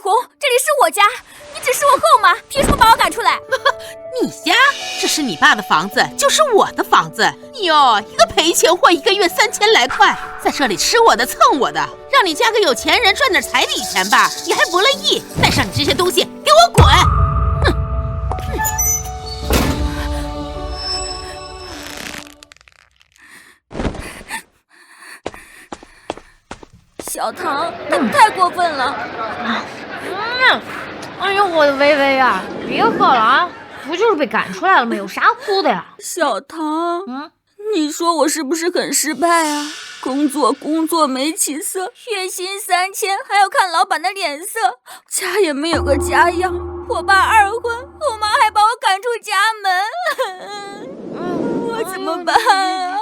红，这里是我家，你只是我后妈，凭什么把我赶出来？你家？这是你爸的房子，就是我的房子。你哦，一个赔钱货，一个月3000来块，在这里吃我的蹭我的，让你嫁个有钱人赚点彩礼钱吧，你还不乐意？带上你这些东西，给我滚！小唐，他太过分了！哎呦，我的薇薇呀，别喝了啊！不就是被赶出来了吗？有啥哭的呀？小唐，你说我是不是很失败啊？工作没起色，月薪3000，还要看老板的脸色，家也没有个家样。我爸二婚，我妈还把我赶出家门，我怎么办啊？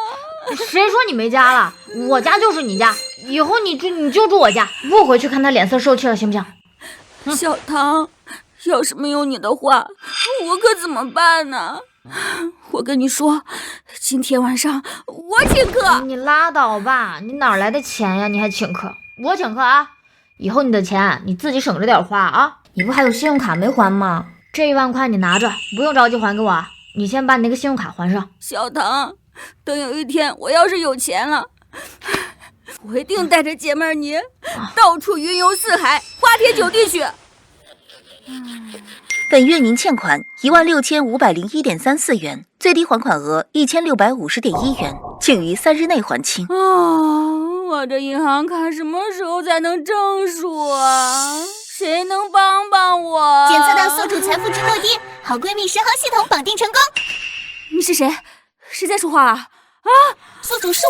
谁说你没家了？我家就是你家，以后你就住我家，不回去看他脸色受气了，行不行？小唐，要是没有你的话，我可怎么办呢？我跟你说，今天晚上我请客。你拉倒吧，你哪来的钱呀？你还请客？我请客啊！以后你的钱你自己省着点花啊！你不还有信用卡没还吗？这1万块你拿着，不用着急还给我，你先把你那个信用卡还上。小唐，等有一天我要是有钱了，我一定带着姐妹儿你到处云游四海，花天酒地去。本月您欠款16501.34元，最低还款额1650.1元，请于3日内还清。我这银行卡什么时候才能正数啊？谁能帮帮我？检测到宿主财富值落地，好闺蜜申花系统绑定成功。你是谁？谁在说话啊？宿主是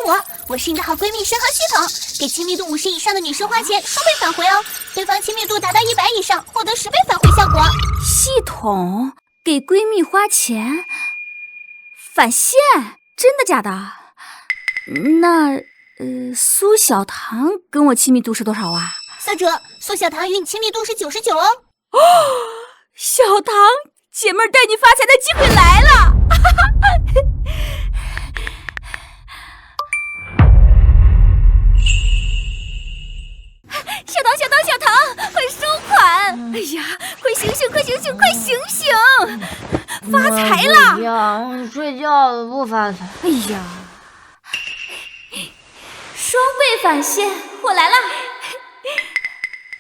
我是你的好闺蜜申花系统，给亲密度50以上的女生花钱双倍返回哦，对方亲密度达到100以上，获得10倍返回效果。系统给闺蜜花钱返现，真的假的？那苏小唐跟我亲密度是多少啊？宿主，苏小唐与你亲密度是99哦。小唐，姐妹带你发财的机会来了！小唐，快收款！哎呀，快醒醒，发财了！哎呀，睡觉了不发财。哎呀，双倍返现，我来了！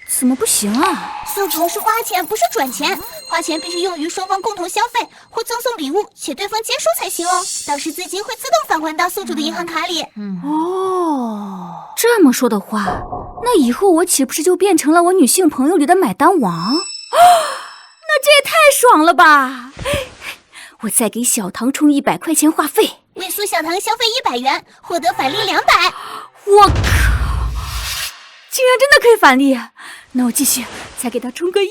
怎么不行啊？宿主是花钱，不是转钱，花钱必须用于双方共同消费或赠送礼物，且对方接收才行哦。到时资金会自动返还到宿主的银行卡里。这么说的话，那以后我岂不是就变成了我女性朋友里的买单王？那这也太爽了吧！我再给小唐充100块钱话费，为苏小唐消费100元，获得返利200。我靠，竟然真的可以返利！那我继续再给他充个1000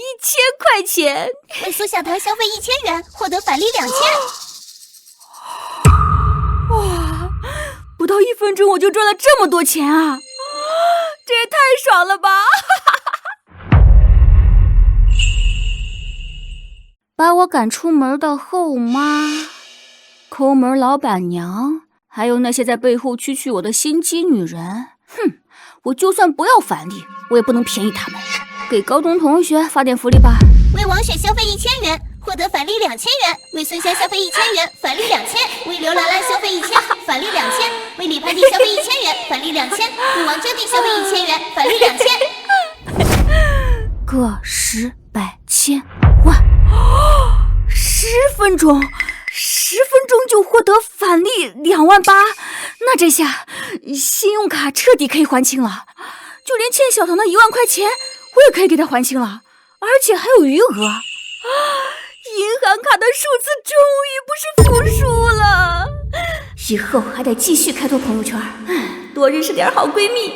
块钱，为苏小唐消费1000元，获得返利2000。哇，不到1分钟我就赚了这么多钱啊！这也太爽了吧！把我赶出门的后妈、抠门老板娘，还有那些在背后蛐蛐我的心机女人，我就算不要返利，我也不能便宜他们。给高中同学发点福利吧。为王雪消费1000元，获得返利2000元；为孙香消费1000元，返利2000；为刘兰兰消费1000，返利2000；为李潘迪消费1000元，返利2000；为王真迪消费1000元，返利2000。个10、百、千、万，10分钟就获得返利28000，那这下信用卡彻底可以还清了，就连欠小唐的1万块钱，我也可以给他还清了，而且还有余额。银行卡的数字终于不是负数了，以后还得继续开拓朋友圈，多认识点好闺蜜。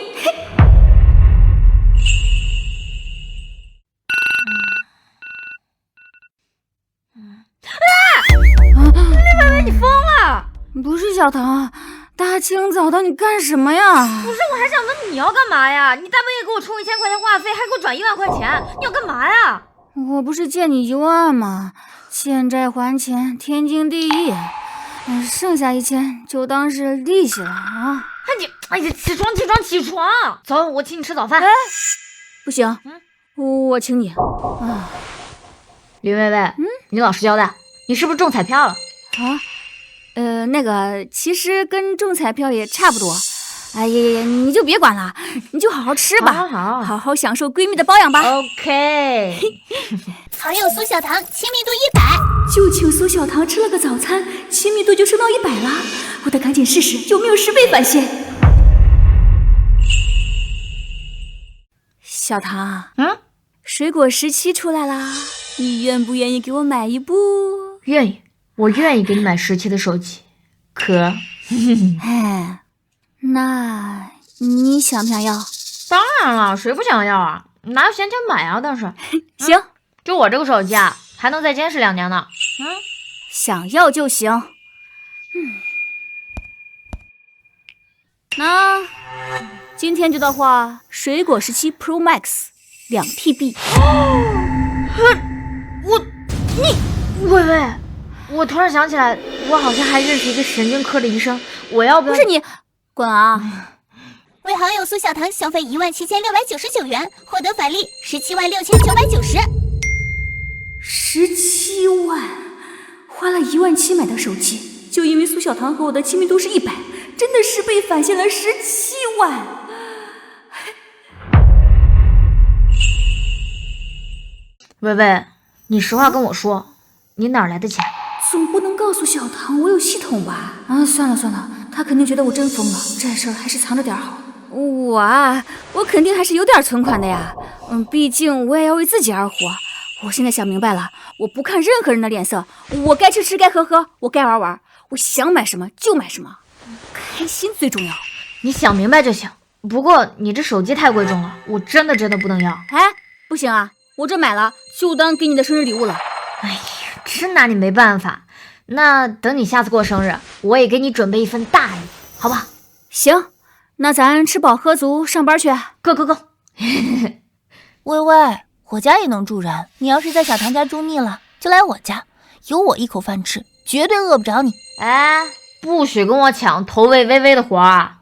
你疯了？不是小唐，大清早的你干什么呀？不是，我还想问你要干嘛呀？你大半夜给我充1000块钱话费，还给我转1万块钱，你要干嘛呀？我不是借你1万吗？欠债还钱，天经地义。剩下1000就当是利息了啊！哎呀，起床！走，我请你吃早饭。不行，我请你。林薇薇，你老实交代，你是不是中彩票了？那个其实跟中彩票也差不多。哎呀，你就别管了，你就好好吃吧，好好享受闺蜜的包养吧。OK。好友苏小糖亲密度100，就请苏小糖吃了个早餐，亲密度就升到100了。我得赶紧试试有没有10倍返现。小糖，水果17出来啦，你愿不愿意给我买一部？愿意，我愿意给你买17的手机。可，哎，那你想不想要？当然了，谁不想要啊？哪有闲钱买啊？但是，行，就我这个手机啊，还能再坚持2年呢。想要就行。那今天就的话，水果17 Pro Max 2TB。薇薇，我突然想起来，我好像还认识一个神经科的医生，我要不要？不是你，滚啊！为好友苏小糖消费17699元，获得返利176990。17万，花了17000买的手机，就因为苏小糖和我的亲密度是100，真的是被返现了17万。薇薇，你实话跟我说，你哪来的钱？总不能告诉小唐我有系统吧？算了，他肯定觉得我真疯了，这事儿还是藏着点好。我肯定还是有点存款的呀。毕竟我也要为自己而活。我现在想明白了，我不看任何人的脸色，我该吃吃，该喝喝，我该玩玩，我想买什么就买什么，开心最重要。你想明白就行。不过你这手机太贵重了，我真的不能要。哎，不行啊，我这买了就当给你的生日礼物了。哎呀，真拿你没办法。那等你下次过生日，我也给你准备一份大礼，好吧？行，那咱吃饱喝足上班去。Go。薇薇，我家也能住人，你要是在小唐家住腻了，就来我家，有我一口饭吃，绝对饿不着你。哎，不许跟我抢投喂薇薇的活啊！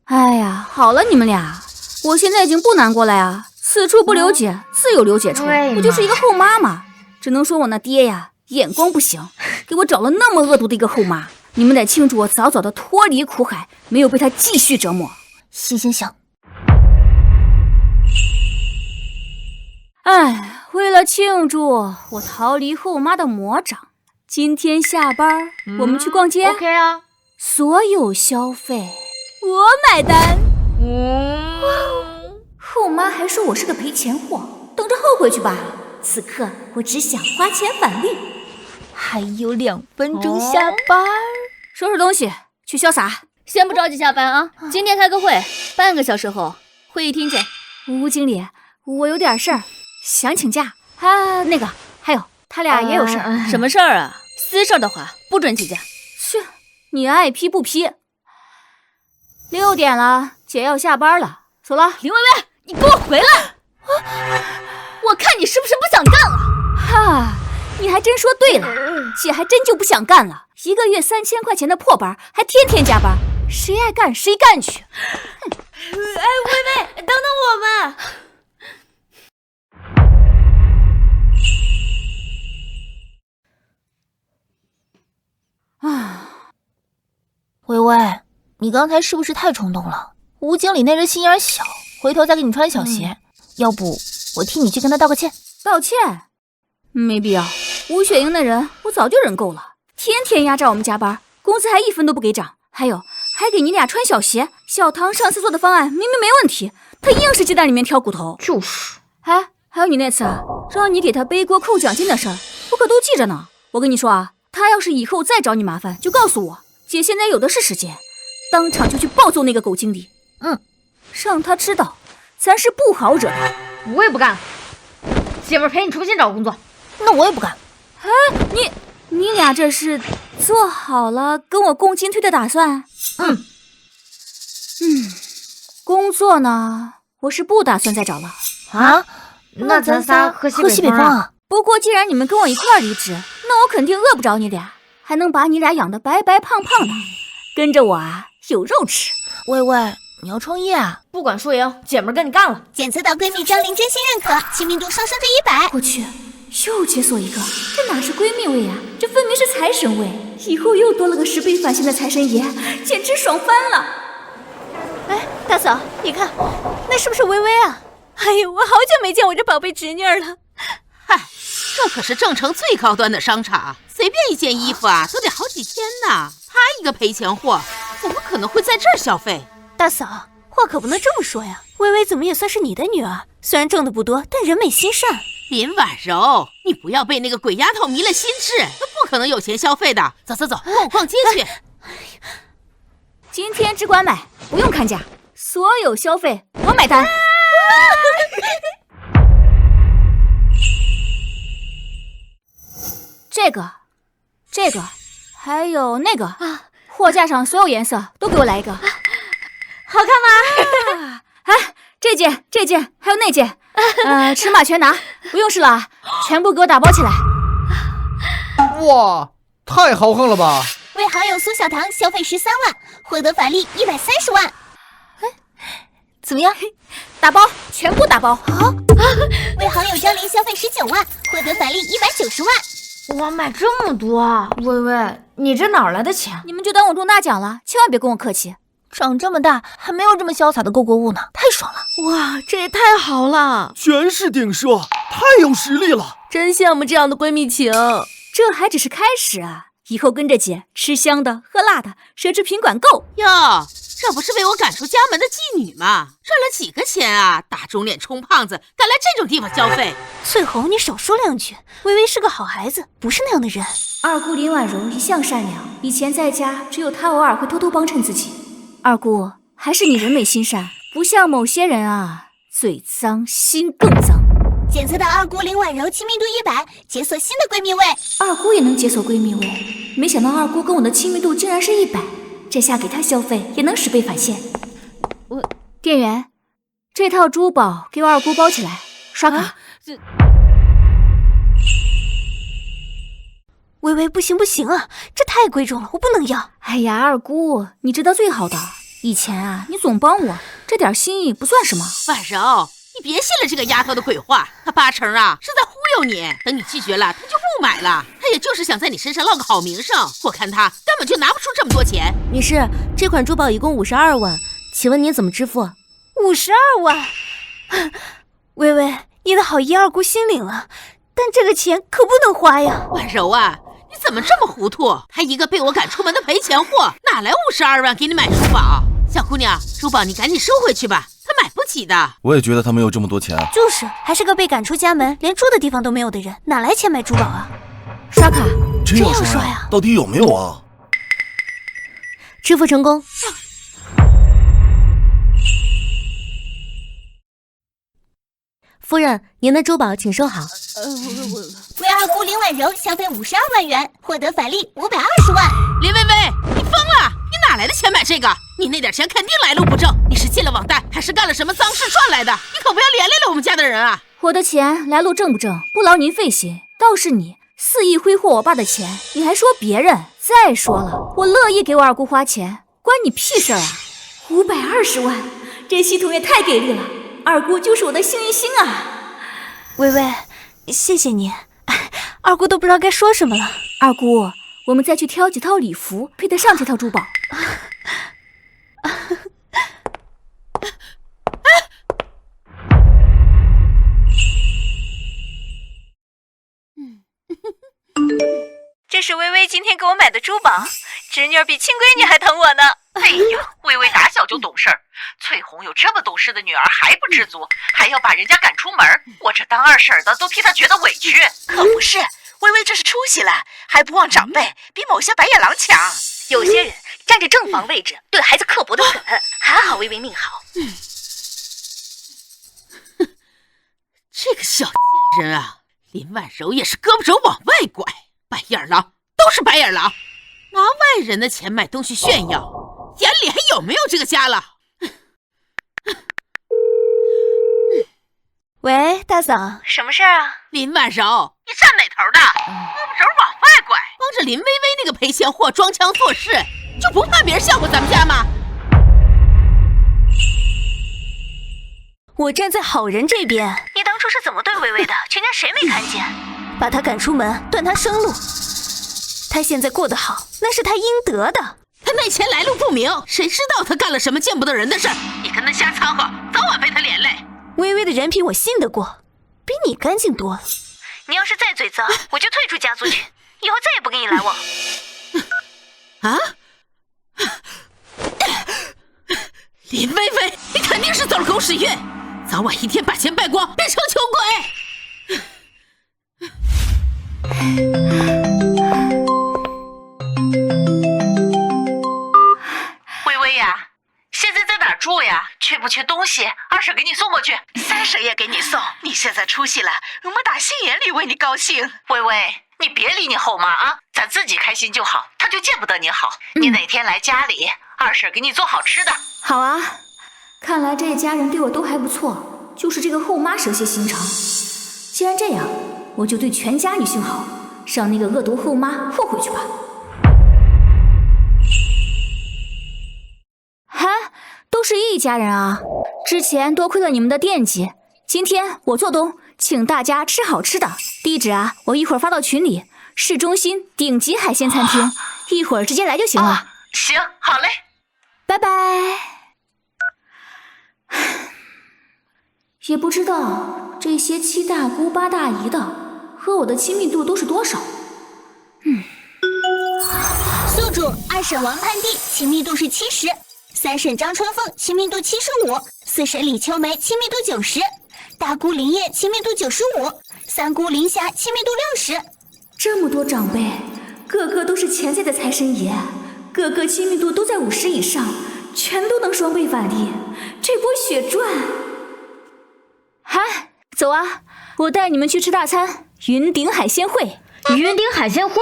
哎呀，好了你们俩，我现在已经不难过了呀，此处不留姐，自有留姐处，我就是一个后妈嘛，只能说我那爹呀眼光不行，给我找了那么恶毒的一个后妈。你们得庆祝我早早的脱离苦海，没有被他继续折磨。行。哎，为了庆祝我逃离后妈的魔掌，今天下班我们去逛街。OK 啊，所有消费我买单。后妈还说我是个赔钱货，等着后悔去吧。此刻我只想花钱返利。还有2分钟下班，收拾东西去潇洒。先不着急下班啊，今天开个会，半个小时后会议厅见。吴经理，我有点事儿想请假。那个还有他俩也有事儿。什么事儿啊？私事的话不准请假。去，你爱批不批。6点了，姐要下班了，走了。林薇薇，你给我回来！我看你是不是不想干了？你还真说对了，姐还真就不想干了。1个月3000块钱的破班，还天天加班，谁爱干谁干去。薇薇，等等我们。薇薇，你刚才是不是太冲动了？吴经理那人心眼小，回头再给你穿小鞋。要不我替你去跟他道个歉。道歉？没必要。吴雪莹那人我早就忍够了，天天压榨我们加班，工资还1分都不给涨，还给你俩穿小鞋。小唐上次做的方案明明没问题，他硬是鸡蛋里面挑骨头。就是。还有你那次让你给他背锅扣奖金的事儿，我可都记着呢。我跟你说啊，他要是以后再找你麻烦，就告诉我，姐现在有的是时间，当场就去暴揍那个狗经理。让他知道咱是不好惹的。我也不干了，姐妹陪你重新找工作。那我也不干。你俩这是做好了跟我共进退的打算？工作呢，我是不打算再找了。那咱仨喝西北风啊。不过既然你们跟我一块离职，那我肯定饿不着你俩，还能把你俩养得白白胖胖的，跟着我啊有肉吃。薇薇，你要创业啊？不管输赢，姐们儿跟你干了。检测到闺蜜张琳真心认可，亲密度上升至100。我去，又解锁一个，这哪是闺蜜位啊，这分明是财神位。以后又多了个10倍返现的财神爷，简直爽翻了。哎，大嫂，你看，那是不是薇薇啊？哎呦，我好久没见我这宝贝侄女了。嗨，这可是正城最高端的商场，随便一件衣服啊都得好几千呢。她一个赔钱货，怎么可能会在这儿消费？大嫂，话可不能这么说呀。薇薇怎么也算是你的女儿，虽然挣的不多，但人美心善。林婉柔，你不要被那个鬼丫头迷了心智，她不可能有钱消费的。走走走，跟我逛街去。今天只管买，不用看价，所有消费我买单。这个，还有那个啊，货架上所有颜色都给我来一个。好看吗？哎，这件，还有那件，尺码全拿，不用试了啊，全部给我打包起来。哇，太豪横了吧！为好友苏小棠消费13万，获得返利130万。怎么样？打包，全部打包。为好友张琳消费19万，获得返利190万。哇，买这么多！薇薇，你这哪来的钱？你们就当我中大奖了，千万别跟我客气。长这么大还没有这么潇洒的购过物呢，太爽了！哇，这也太好了，全是顶奢，太有实力了，真羡慕这样的闺蜜情。这还只是开始啊！以后跟着姐吃香的喝辣的，奢侈品管够哟。这不是被我赶出家门的妓女吗？赚了几个钱啊！打肿脸充胖子，敢来这种地方消费。翠红，你少说两句。薇薇是个好孩子，不是那样的人。二姑林婉柔一向善良，以前在家只有她偶尔会偷偷帮衬自己。二姑，还是你人美心善，不像某些人啊，嘴脏心更脏。检测到二姑林婉柔亲密度100，解锁新的闺蜜位。二姑也能解锁闺蜜位，没想到二姑跟我的亲密度竟然是100。这下给他消费也能10倍返现。店员，这套珠宝给我二姑包起来，刷卡。薇薇，不行啊，这太贵重了，我不能要。哎呀，二姑，你知道最好的。以前啊，你总帮我，这点心意不算什么。婉柔，你别信了这个丫头的鬼话，她8成啊是在忽悠你。等你拒绝了，她就不买了。她也就是想在你身上落个好名声。我看她根本就拿不出这么多钱。女士，这款珠宝一共52万，请问您怎么支付？52万？薇薇，你的好意二姑心领了，但这个钱可不能花呀。婉柔啊，你怎么这么糊涂？她一个被我赶出门的赔钱货，哪来52万给你买珠宝？小姑娘，珠宝你赶紧收回去吧，她买不起的。我也觉得她没有这么多钱。就是，还是个被赶出家门，连住的地方都没有的人，哪来钱买珠宝啊？刷卡。这样刷呀？到底有没有啊？支付成功。夫人，您的珠宝请收好。为二姑林婉柔消费52万元，获得返利520万。林薇薇，你疯了？你哪来的钱买这个？你那点钱肯定来路不正，你是借了网贷，还是干了什么脏事赚来的？你可不要连累了我们家的人啊！我的钱来路正不正，不劳您费心。倒是你肆意挥霍我爸的钱，你还说别人。再说了，我乐意给我二姑花钱，关你屁事儿啊！520万，这系统也太给力了。二姑就是我的幸运星啊！薇薇，谢谢你，二姑都不知道该说什么了。二姑，我们再去挑几套礼服，配得上这套珠宝。这是薇薇今天给我买的珠宝，侄女儿比亲闺女还疼我呢。哎呀，薇薇打小就懂事儿，翠红有这么懂事的女儿还不知足，还要把人家赶出门，我这当二婶的都替她觉得委屈。可不是，薇薇这是出息了，还不忘长辈，比某些白眼狼强。有些人占着正房位置，对孩子刻薄得很，还好薇薇命好。这个小人啊，林婉柔也是胳膊肘往外拐，白眼狼都是白眼狼，拿外人的钱买东西炫耀，眼里还有没有这个家了？喂，大嫂，什么事儿啊？林婉柔，你站哪头的？胳膊肘往外拐，帮着林薇薇那个赔钱货装腔作势，就不怕别人笑话咱们家吗？我站在好人这边。你当初是怎么对微微的？全家谁没看见？把他赶出门，断他生路。他现在过得好，那是他应得的。他那钱来路不明，谁知道他干了什么见不得人的事儿？你跟他瞎掺和，早晚被他连累。微微的人品我信得过，比你干净多了。你要是再嘴脏，我就退出家族群，以后再也不跟你来往。啊！林微微，你肯定是走了狗屎运，早晚一天把钱败光，变成穷鬼。微微呀，现在在哪儿住呀？缺不缺东西？二婶给你送过去，三婶也给你送。你现在出息了，我们打心眼里为你高兴。微微，你别理你后妈啊，咱自己开心就好，她就见不得你好。你哪天来家里，二婶给你做好吃的。好啊，看来这一家人对我都还不错，就是这个后妈蛇蝎心肠。既然这样，我就对全家女性好，让那个恶毒后妈后悔去吧。嗨，都是一家人啊！之前多亏了你们的惦记，今天我做东，请大家吃好吃的。地址啊，我一会儿发到群里，市中心顶级海鲜餐厅，一会儿直接来就行了。行，好嘞，拜拜。也不知道这些七大姑八大姨的和我的亲密度都是多少。宿主二婶王盼娣亲密度是70，三婶张春凤亲密度75，四婶李秋梅亲密度90，大姑林叶亲密度95，三姑林霞亲密度60。这么多长辈，个个都是潜在的财神爷，个个亲密度都在50以上，全都能双倍返利，这波血赚！嗨，走啊，我带你们去吃大餐，云顶海鲜会。云顶海鲜会，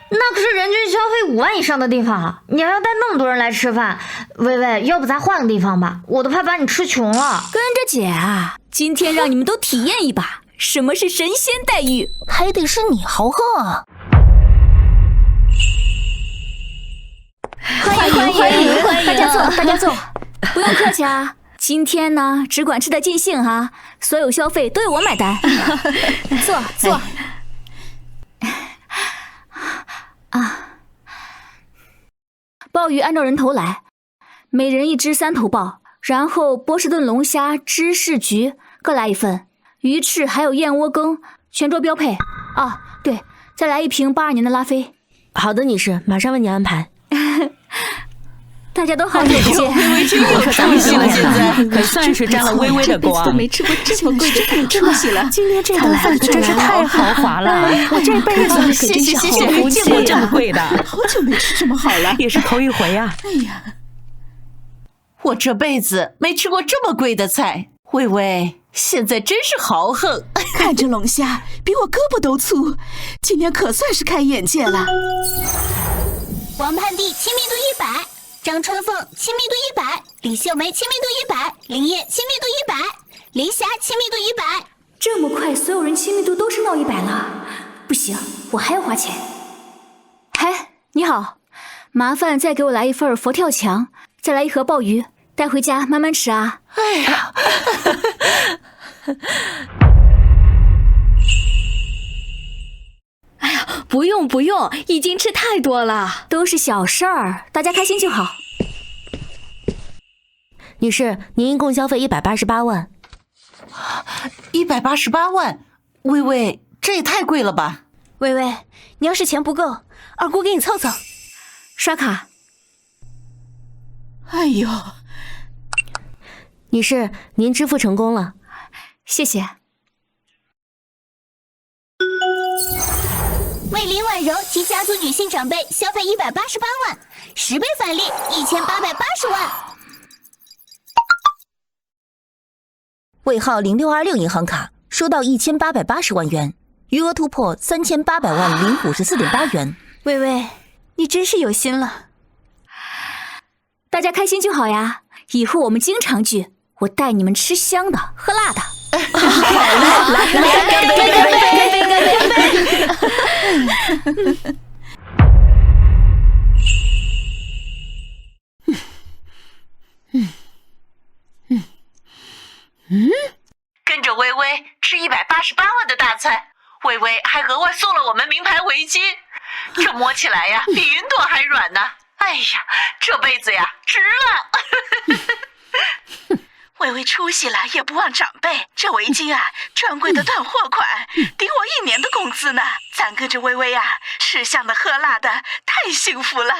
那可是人均消费5万以上的地方，你还要带那么多人来吃饭。微微，要不咱换个地方吧，我都怕把你吃穷了。跟着姐啊，今天让你们都体验一把什么是神仙待遇，还得是你豪横啊！欢迎，大家坐，大家坐，不用客气啊。今天呢，只管吃得尽兴啊，所有消费都由我买单。坐。啊，鲍鱼按照人头来，每人1只3头鲍，然后波士顿龙虾、芝士菊各来1份，鱼翅还有燕窝羹，全桌标配。啊，对，再来1瓶82年的拉菲。好的，女士，马上为您安排。大家都好久不见，微微真有出息了，现在可算是沾了微微的光。都没吃过这么贵，真有出息了。今天这顿饭可真是太豪华了，我这辈子可真是好福气见过这么贵的，好久没吃这么好了，也是头一回啊。哎呀，我这辈子没吃过这么贵的菜。微微，现在真是豪横，看着龙虾比我胳膊都粗，今天可算是开眼界了。王盼娣亲密度100，张春凤亲密度100，李秀梅亲密度100，林叶亲密度100，林霞亲密度100。这么快，所有人亲密度都升到100了，不行，我还要花钱。嗨，你好，麻烦再给我来1份佛跳墙，再来1盒鲍鱼，带回家慢慢吃啊。哎呀，哎呀，不用，已经吃太多了，都是小事儿，大家开心就好。女士，您一共消费188万。188万，微微，这也太贵了吧？微微，你要是钱不够，二姑给你凑凑。刷卡。哎呦，女士，您支付成功了，谢谢。为林婉柔及家族女性长辈消费188万，10倍返利1880万。尾号0626银行卡收到1880万元，余额突破3800万054.8元。微微，你真是有心了。大家开心就好呀，以后我们经常聚，我带你们吃香的，喝辣的。来，干杯！是188万的大餐，微微还额外送了我们名牌围巾，这摸起来呀，比云朵还软呢。哎呀，这辈子呀，值了！微微出息了，也不忘长辈。这围巾啊，专柜的断货款，抵我1年的工资呢。咱跟着微微啊，吃香的喝辣的，太幸福了。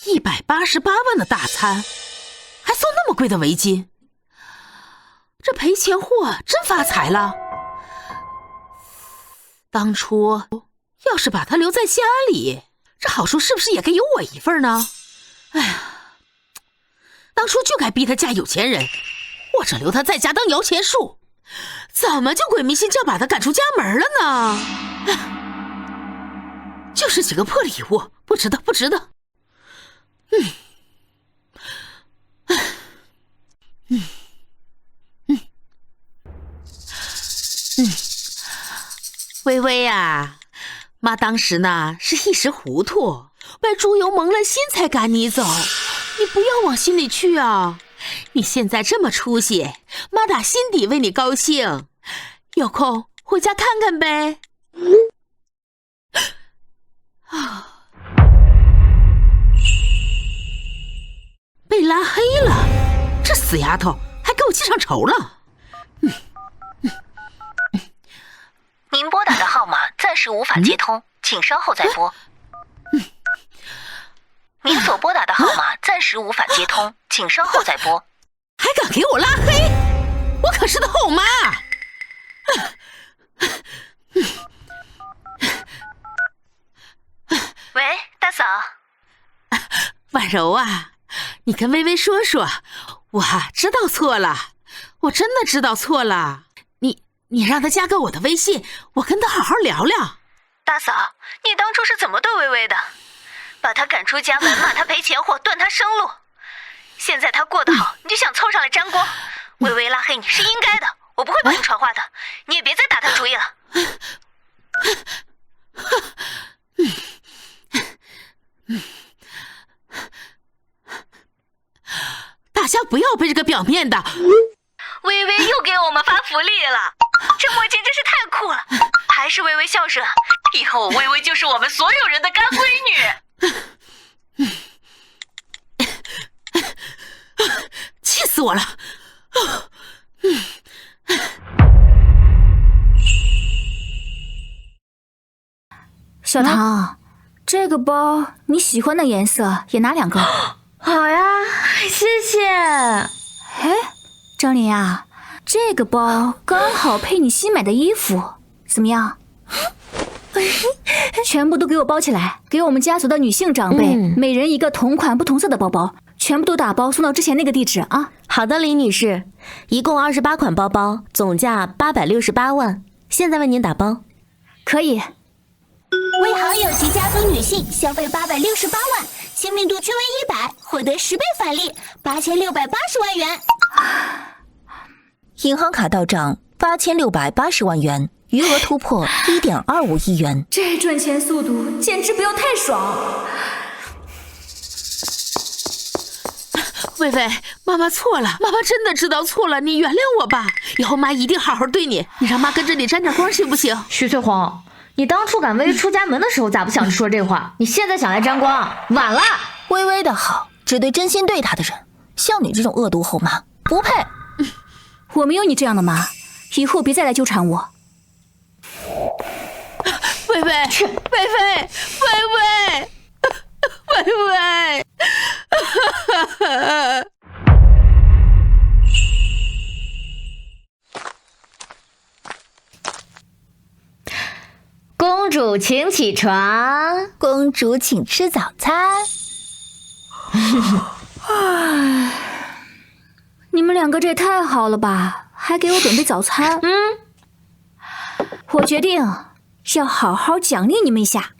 188万的大餐，还送那么贵的围巾，这赔钱货真发财了。当初要是把他留在家里，这好处是不是也该有我一份呢？哎呀，当初就该逼他嫁有钱人，或者留他在家当摇钱树，怎么就鬼迷心窍把他赶出家门了呢？就是几个破礼物，不值得，不值得。微微呀，妈当时呢是一时糊涂，被猪油蒙了心才赶你走，你不要往心里去啊。你现在这么出息，妈打心底为你高兴，有空回家看看呗。被拉黑了，这死丫头还给我记上仇了。您拨打的号码暂时无法接通，请稍后再拨。您所拨打的号码暂时无法接通，请稍后再拨。还敢给我拉黑？我可是他后妈。喂，大嫂。婉柔啊，你跟微微说说，我知道错了，我真的知道错了。你让她加个我的微信，我跟她好好聊聊。大嫂，你当初是怎么对微微的？把她赶出家门，骂她赔钱货，断她生路。现在她过得好，你就想凑上来沾光。微微拉黑你是应该的，我不会帮你传话的，你也别再打她主意了。大家不要被这个表面的。微微又给我们发福利了，这墨镜真是太酷了，还是微微孝顺，以后微微就是我们所有人的干闺女。气死我了！小唐，这个包你喜欢的颜色也拿2个。好呀，谢谢。哎，张琳啊，这个包刚好配你新买的衣服，怎么样？全部都给我包起来，给我们家族的女性长辈，每人一个同款不同色的包包，全部都打包送到之前那个地址啊。好的，李女士，一共28款包包，总价868万，现在为您打包。可以。为好友及家族女性消费868万，亲密度均为100，获得10倍返利，8680万元。银行卡到账8680万元，余额突破1.25亿元。这赚钱速度简直不要太爽！微微，妈妈错了，妈妈真的知道错了，你原谅我吧，以后妈一定好好对你，你让妈跟着你沾点光行不行？徐翠红，你当初赶微微出家门的时候咋不想着说这话？你现在想来沾光，晚了。微微的好，只对真心对她的人，像你这种恶毒后妈不配。我没有你这样的妈，以后别再来纠缠我。微微，微微，微微，微微。公主请起床，公主请吃早餐。唉，你们2个这也太好了吧，还给我准备早餐。我决定要好好奖励你们一下。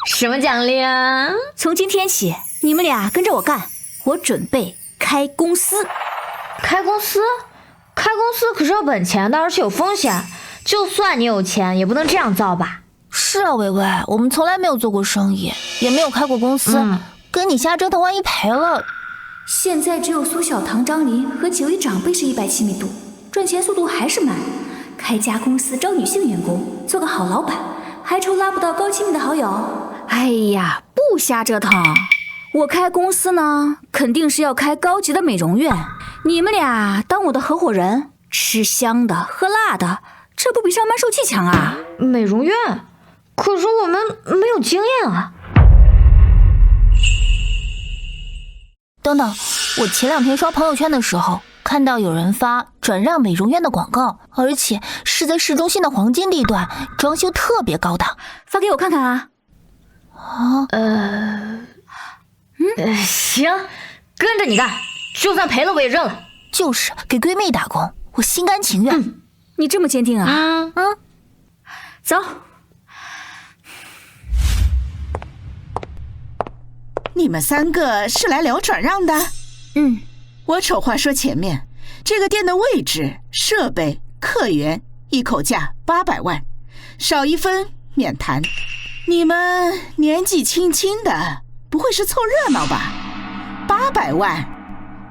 什么奖励啊？从今天起，你们俩跟着我干，我准备开公司。开公司？开公司可是要本钱的，而且有风险。就算你有钱，也不能这样造吧？是啊，薇薇，我们从来没有做过生意，也没有开过公司，跟你瞎折腾，万一赔了……现在只有苏小棠、张琳和几位长辈是100亲密度，赚钱速度还是慢。开家公司招女性员工，做个好老板，还愁拉不到高亲密的好友。哎呀，不瞎折腾！我开公司呢，肯定是要开高级的美容院。你们俩当我的合伙人，吃香的喝辣的，这不比上班受气强啊？美容院？可是我们没有经验啊。等等，我前2天刷朋友圈的时候，看到有人发转让美容院的广告，而且是在市中心的黄金地段，装修特别高档，发给我看看啊。行，跟着你干，就算赔了我也认了。就是给闺蜜打工，我心甘情愿。你这么坚定啊？走。你们3个是来聊转让的？我丑话说前面，这个店的位置、设备、客源，一口价800万，少1分免谈。你们年纪轻轻的，不会是凑热闹吧？800万，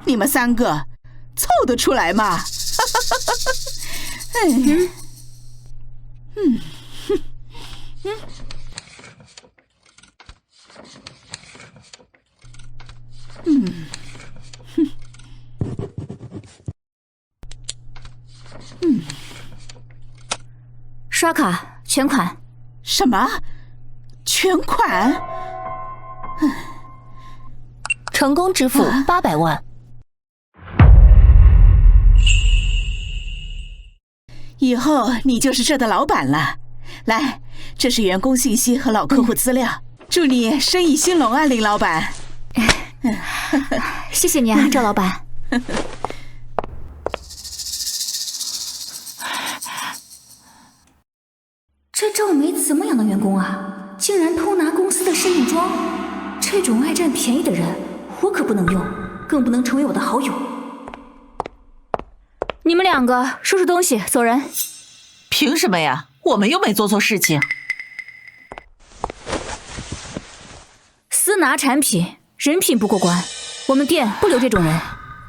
你们3个凑得出来吗？刷卡全款。什么？全款？成功支付800万。以后你就是这的老板了。来，这是员工信息和老客户资料。祝你生意兴隆啊，林老板。谢谢你啊，赵老板。这赵梅怎么养的员工啊？竟然偷拿公司的试用装！这种爱占便宜的人，我可不能用，更不能成为我的好友。你们2个收拾东西，走人。凭什么呀？我们又没做错事情。私拿产品，人品不过关，我们店不留这种人。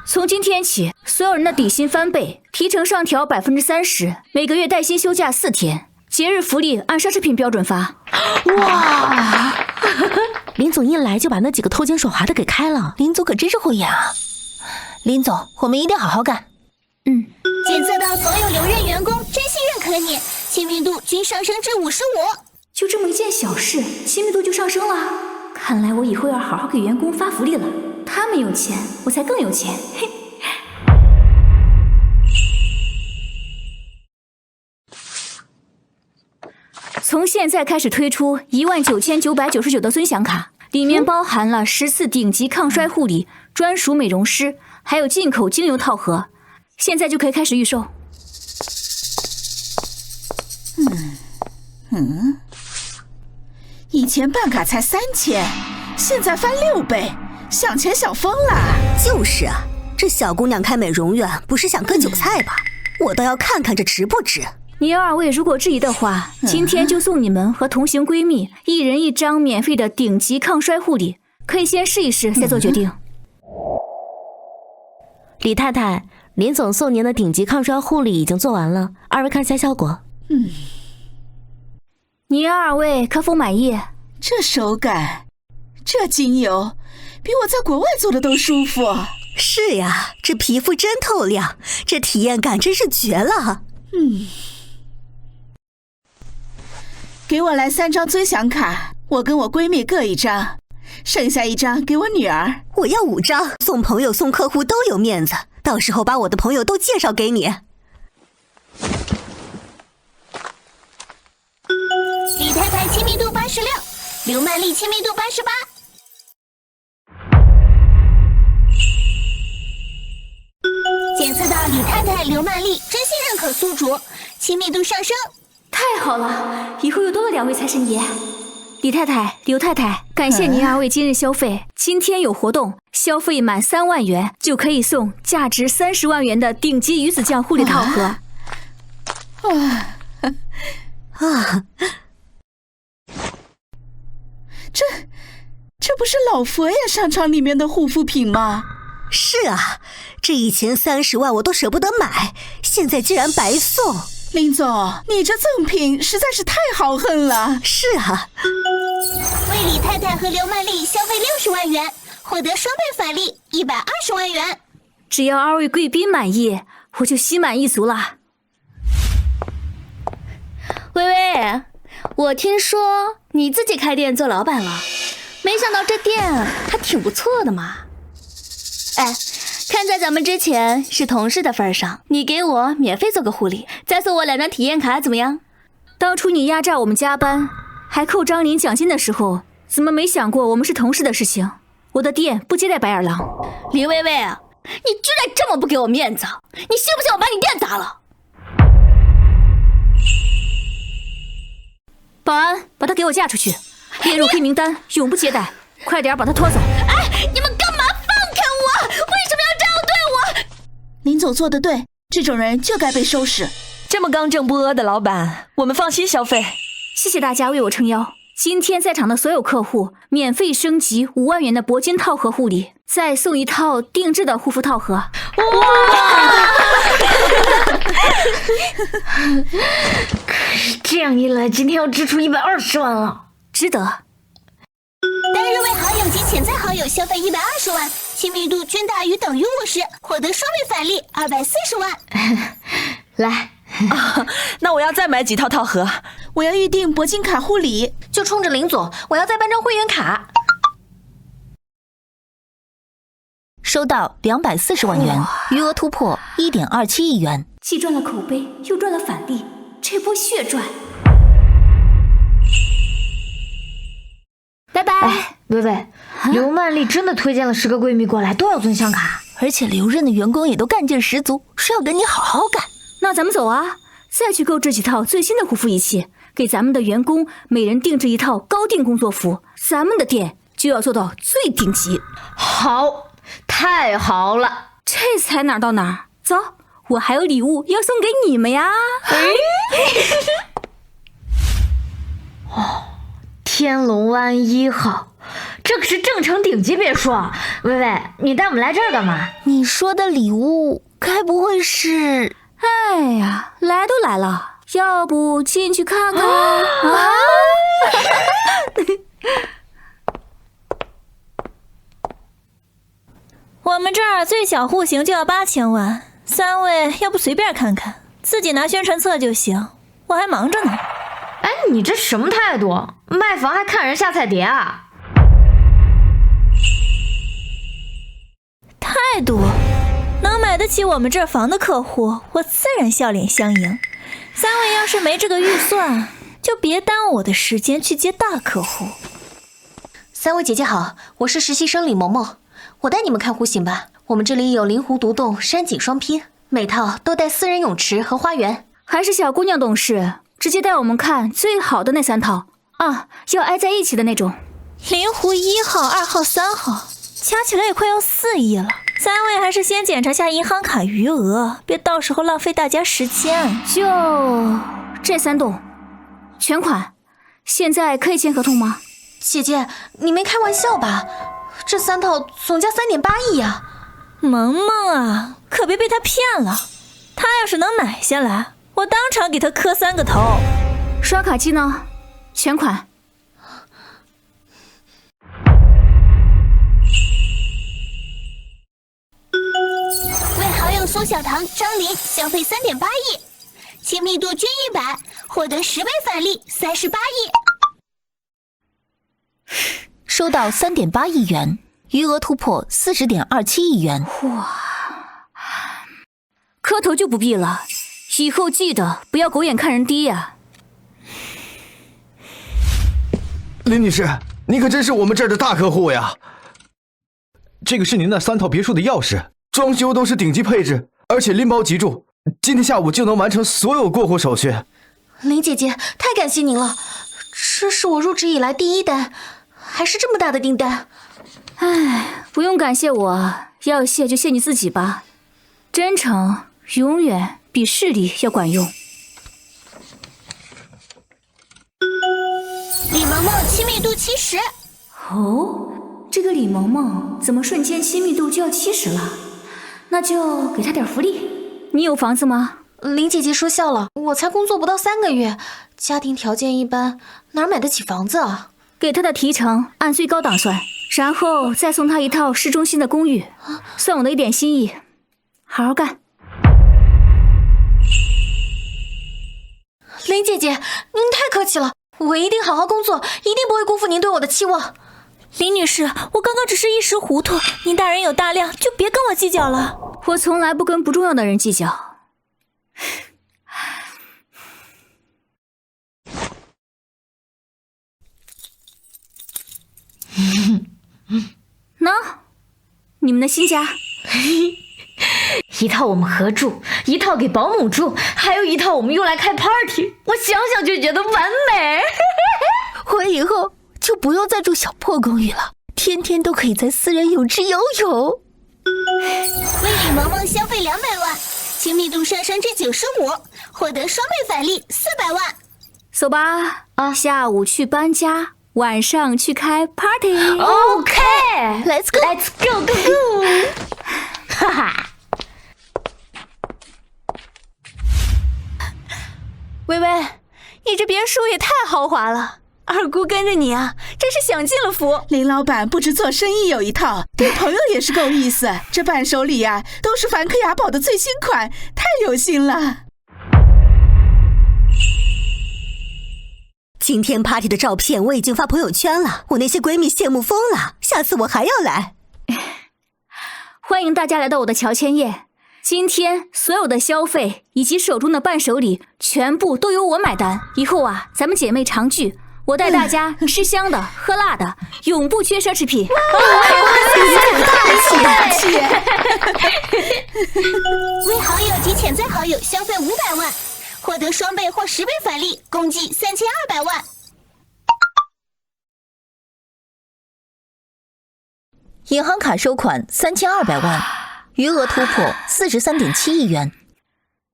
从今天起，所有人的底薪翻倍，提成上调30%，每个月带薪休假4天，节日福利按奢侈品标准发。哇！林总一来就把那几个偷奸耍滑的给开了，林总可真是会演啊！林总，我们一定好好干。检测到所有留任员工真信任可你，亲密度均上升至55。就这么一件小事，亲密度就上升了。看来我以后要好好给员工发福利了。他们有钱，我才更有钱。嘿。从现在开始推出19999的尊享卡，里面包含了10次顶级抗衰护理、专属美容师，还有进口精油套盒。现在就可以开始预售。以前办卡才3000，现在翻6倍，想钱想疯了。就是啊，这小姑娘开美容院不是想割韭菜吧？我倒要看看这值不值。你2位如果质疑的话，今天就送你们和同行闺蜜1人1张免费的顶级抗衰护理，可以先试一试再做决定。李太太，林总送您的顶级抗衰护理已经做完了，2位看下效果。你2位可否满意？这手感，这精油，比我在国外做的都舒服。是呀，这皮肤真透亮，这体验感真是绝了。给我来3张尊享卡，我跟我闺蜜各1张，剩下1张给我女儿。我要5张，送朋友送客户都有面子，到时候把我的朋友都介绍给你。李太太亲密度86，刘曼丽亲密度88。检测到李太太、刘曼丽真信任可宿主，亲密度上升。太好了，以后又多了2位财神爷。李太太、刘太太，感谢您2位今日消费。今天有活动，消费满3万元就可以送价值30万元的顶级鱼子酱护理套盒。这不是老佛爷商场里面的护肤品吗？是啊，这以前30万我都舍不得买，现在竟然白送。林总，你这赠品实在是太豪横了。是啊，为李太太和刘曼丽消费60万元，获得双倍返利120万元。只要2位贵宾满意，我就心满意足了。微微，我听说你自己开店做老板了，没想到这店还挺不错的嘛。哎，看在咱们之前是同事的份上，你给我免费做个护理，再送我2张体验卡怎么样？当初你压榨我们加班，还扣张琳奖金的时候，怎么没想过我们是同事的事情？我的店不接待白眼狼。林微微啊，你居然这么不给我面子，你信不信我把你店砸了？保安，把他给我架出去，列入黑名单，永不接待。快点把他拖走！哎，你们干嘛放开我？为什么要这样对我？林总做得对，这种人就该被收拾。这么刚正不阿的老板，我们放心消费。谢谢大家为我撑腰。今天在场的所有客户免费升级5万元的铂金套盒护理，再送1套定制的护肤套盒。哇！可是这样一来，今天要支出120万了，值得。单日为好友及潜在好友消费120万，亲密度均大于等于50，获得双倍返利240万。来。那我要再买几套套盒，我要预定铂金卡护理，就冲着林总，我要再办张会员卡。收到240万元，余额突破1.27亿元，既赚了口碑，又赚了返利，这波血赚。拜拜。微微，刘曼丽真的推荐了10个闺蜜过来，都要尊享卡，而且留任的员工也都干劲十足，说要跟你好好干。那咱们走啊，再去购置几套最新的护肤仪器，给咱们的员工每人定制1套高定工作服，咱们的店就要做到最顶级。好，太好了，这才哪儿到哪儿。走，我还有礼物要送给你们呀。哦，天龙湾1号，这可是正城顶级别墅。微微，你带我们来这儿干嘛？你说的礼物该不会是……哎呀，来都来了，要不进去看看啊？我们这儿最小户型就要8000万，3位要不随便看看，自己拿宣传册就行，我还忙着呢。哎，你这什么态度？卖房还看人下菜碟啊？态度？能买得起我们这儿房的客户，我自然笑脸相迎。3位要是没这个预算，就别耽误我的时间去接大客户。3位姐姐好，我是实习生李萌萌，我带你们看户型吧。我们这里有临湖独栋、山景双拼，每套都带私人泳池和花园。还是小姑娘懂事，直接带我们看最好的那3套啊，要挨在一起的那种。临湖1号、2号、3号，加起来也快要4亿了。3位还是先检查下银行卡余额，别到时候浪费大家时间。就这3栋，全款，现在可以签合同吗？姐姐，你没开玩笑吧？这3套总价3.8亿呀！萌萌啊，可别被他骗了。他要是能买下来，我当场给他磕3个头。刷卡机呢？全款。为好友苏小棠、张琳消费3.8亿，亲密度均100，获得10倍返利38亿。收到3.8亿元，余额突破40.27亿元。哇，磕头就不必了，以后记得不要狗眼看人低呀。林女士，你可真是我们这儿的大客户呀！这个是您那3套别墅的钥匙，装修都是顶级配置，而且拎包即住，今天下午就能完成所有过户手续。林姐姐，太感谢您了，这是我入职以来第1单，还是这么大的订单。唉，不用感谢我，要谢就谢你自己吧。真诚永远比势力要管用。李萌萌亲密度70，哦，这个李萌萌怎么瞬间亲密度就要70了？那就给她点福利。你有房子吗？林姐姐说笑了，我才工作不到3个月，家庭条件一般，哪买得起房子啊？给她的提成按最高档算，然后再送她一套市中心的公寓，算我的一点心意。好好干。林姐姐，您太客气了，我一定好好工作，一定不会辜负您对我的期望。林女士，我刚刚只是一时糊涂，您大人有大量，就别跟我计较了。我从来不跟不重要的人计较。喏，你们的新家。一套我们合住，一套给保姆住，还有一套我们用来开 party， 我想想就觉得完美。我以后就不用再住小破公寓了，天天都可以在私人泳池游泳。为李萌萌消费200万，亲密度上升至95，获得双倍返利400万。走吧，下午去搬家，晚上去开 party。OK，Let's go，Let's go go go。哈哈。微微，你这别墅也太豪华了，二姑跟着你啊，真是享尽了福。林老板不止做生意有一套，对朋友也是够意思。这伴手礼啊，都是梵克雅宝的最新款，太有心了。今天 party 的照片我已经发朋友圈了，我那些闺蜜羡慕疯了，下次我还要来。欢迎大家来到我的乔迁宴，今天所有的消费以及手中的伴手礼全部都由我买单。以后啊，咱们姐妹常聚，我带大家吃香的喝辣的，永不缺奢侈品。大气！为好友及潜在好友消费500万，获得双倍或10倍返利，共计3200万。银行卡收款3200万，余额突破43.7亿元。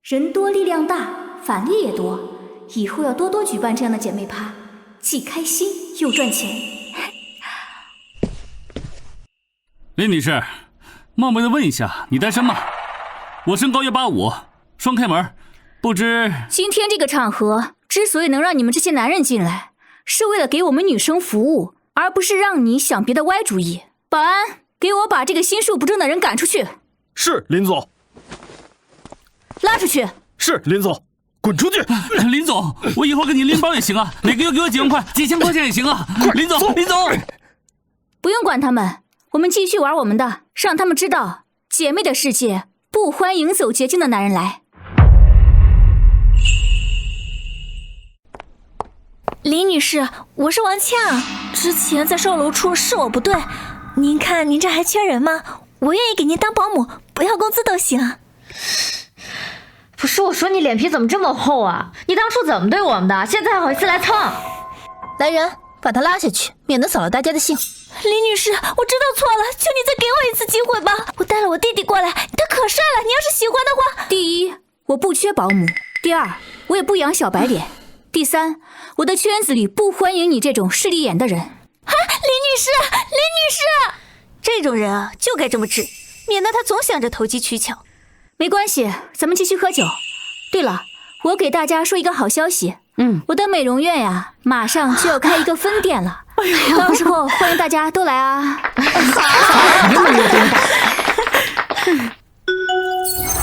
人多力量大，返利也多，以后要多多举办这样的姐妹趴，既开心又赚钱。林女士，冒昧的问一下，你单身吗？我身高185，双开门，不知……今天这个场合之所以能让你们这些男人进来，是为了给我们女生服务，而不是让你想别的歪主意。保安，给我把这个心术不正的人赶出去。是，林总。拉出去。是，林总。滚出去！林总，我以后给你拎包也行啊，每个月给我几万块、几千块钱也行啊。林总，林总，不用管他们，我们继续玩我们的，让他们知道姐妹的世界不欢迎走捷径的男人来。林女士，我是王倩，之前在售楼处是我不对，您看您这还缺人吗？我愿意给您当保姆，不要工资都行。不是我说你脸皮怎么这么厚啊？你当初怎么对我们的？现在还好意思来蹭？来人，把他拉下去，免得扫了大家的兴。林女士，我知道错了，求你再给我一次机会吧。我带了我弟弟过来，他可帅了，你要是喜欢的话。第一，我不缺保姆；第二，我也不养小白脸；第三，我的圈子里不欢迎你这种势利眼的人。林女士，林女士，这种人啊，就该这么治，免得他总想着投机取巧。没关系，咱们继续喝酒。对了，我给大家说一个好消息，我的美容院呀，马上就要开一个分店了，到时候欢迎大家都来啊！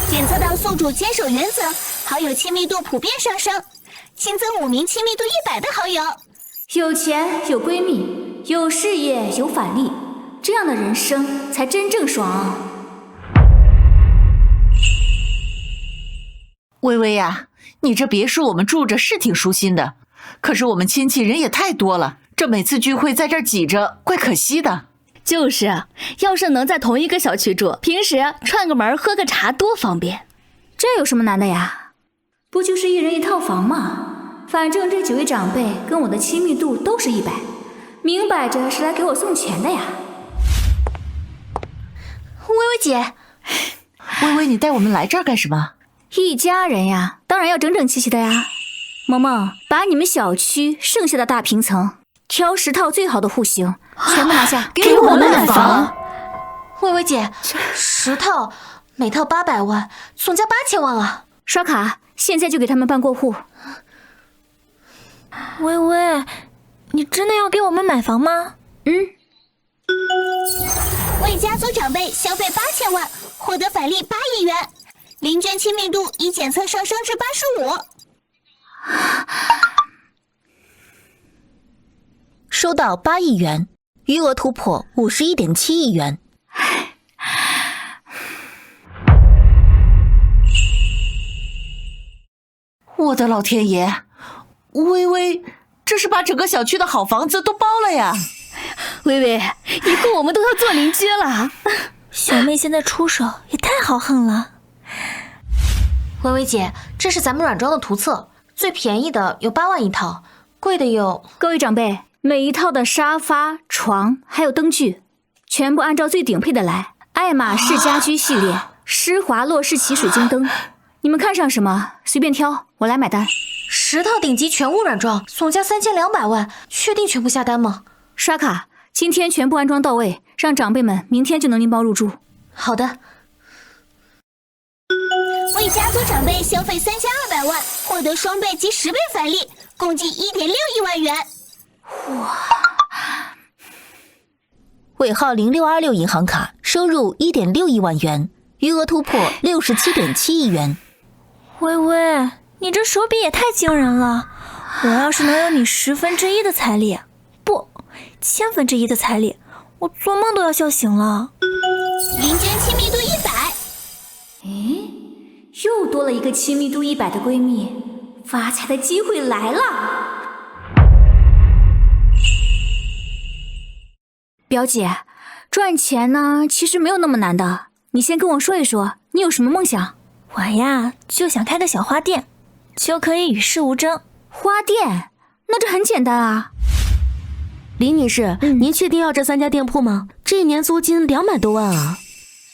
检测到宿主坚守原则，好友亲密度普遍上升，新增5名亲密度100的好友。有钱有闺蜜，有事业有返利，这样的人生才真正爽。微微呀，你这别墅我们住着是挺舒心的，可是我们亲戚人也太多了，这每次聚会在这儿挤着，怪可惜的。就是啊，要是能在同一个小区住，平时串个门喝个茶多方便。这有什么难的呀？不就是一人一套房吗？反正这几位长辈跟我的亲密度都是100，明摆着是来给我送钱的呀。微微姐，微微，你带我们来这儿干什么？一家人呀，当然要整整齐齐的呀。萌萌，把你们小区剩下的大平层挑10套最好的户型，全部拿下，给我们买房。薇薇姐，10套，每套800万，总价8000万啊！刷卡，现在就给他们办过户。薇薇，你真的要给我们买房吗？为家族长辈消费8000万，获得返利8亿元，邻居亲密度已检测上升至85%。收到8亿元，余额突破51.7亿元。我的老天爷，薇薇，这是把整个小区的好房子都包了呀！薇薇，以后我们都要做邻居了。小妹现在出手也太豪横了。薇薇姐，这是咱们软装的图册，最便宜的有8万一套，贵的有……各位长辈，每一套的沙发、床还有灯具，全部按照最顶配的来。爱马仕家居系列，施华洛世奇水晶灯，你们看上什么随便挑，我来买单。10套顶级全屋软装，总价3200万，确定全部下单吗？刷卡，今天全部安装到位，让长辈们明天就能拎包入住。好的。为家族长辈消费3200万，获得双倍及10倍返利，共计1.6亿万元。哇！尾号0626银行卡收入1.6亿万元，余额突破67.7亿元。薇薇，你这手笔也太惊人了！我要是能有你1/10的彩礼，不，1/1000的彩礼，我做梦都要笑醒了。邻居亲密度100。又多了一个亲密度100的闺蜜，发财的机会来了。表姐，赚钱呢其实没有那么难的，你先跟我说一说，你有什么梦想？我呀，就想开个小花店，就可以与世无争。花店？那这很简单啊。林女士，您确定要这3家店铺吗？这一年租金200多万啊！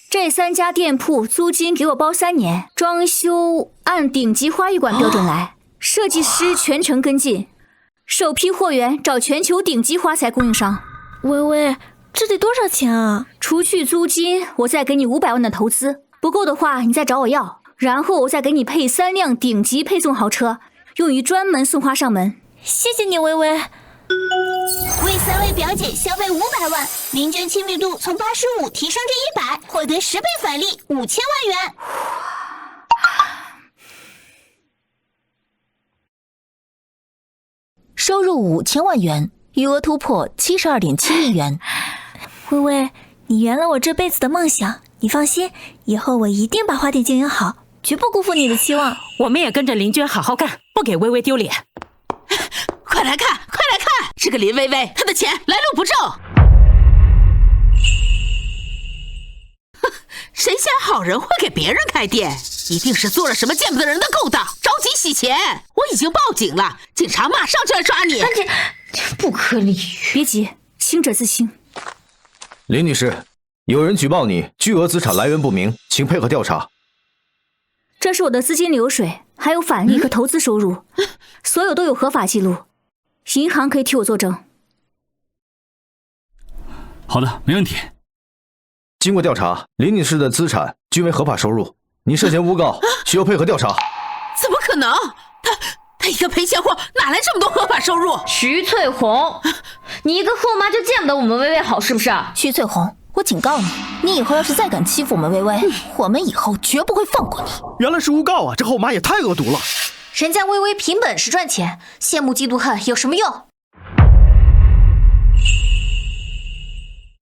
这3家店铺租金给我包3年，装修按顶级花艺馆标准来，设计师全程跟进，首批货源找全球顶级花材供应商。薇薇，这得多少钱啊？除去租金，我再给你500万的投资，不够的话你再找我要，然后我再给你配3辆顶级配送豪车，用于专门送花上门。谢谢你，薇薇。为3位表姐消费500万，邻居亲密度从85提升至100，获得10倍返利5000万元。收入5000万元，余额突破72.7亿元。薇薇，你圆了我这辈子的梦想，你放心，以后我一定把花店经营好，绝不辜负你的期望。我们也跟着林娟好好干，不给薇薇丢脸。快来看，快来看，这个林薇薇，她的钱来路不正。谁想好人会给别人开店？一定是做了什么见不得人的勾当，着急洗钱。我已经报警了，警察马上就来抓你。不可理喻！别急，清者自清。林女士，有人举报你巨额资产来源不明，请配合调查。这是我的资金流水，还有返利和投资收入，所有都有合法记录，银行可以替我作证。好的，没问题。经过调查，林女士的资产均为合法收入，你涉嫌诬告，需要配合调查。怎么可能？他一个赔钱货，哪来这么多合法收入？徐翠红，你一个后妈就见不得我们薇薇好是不是？徐翠红，我警告你，你以后要是再敢欺负我们薇薇，我们以后绝不会放过你。原来是诬告啊！这后妈也太恶毒了。人家薇薇凭本事赚钱，羡慕嫉妒恨有什么用？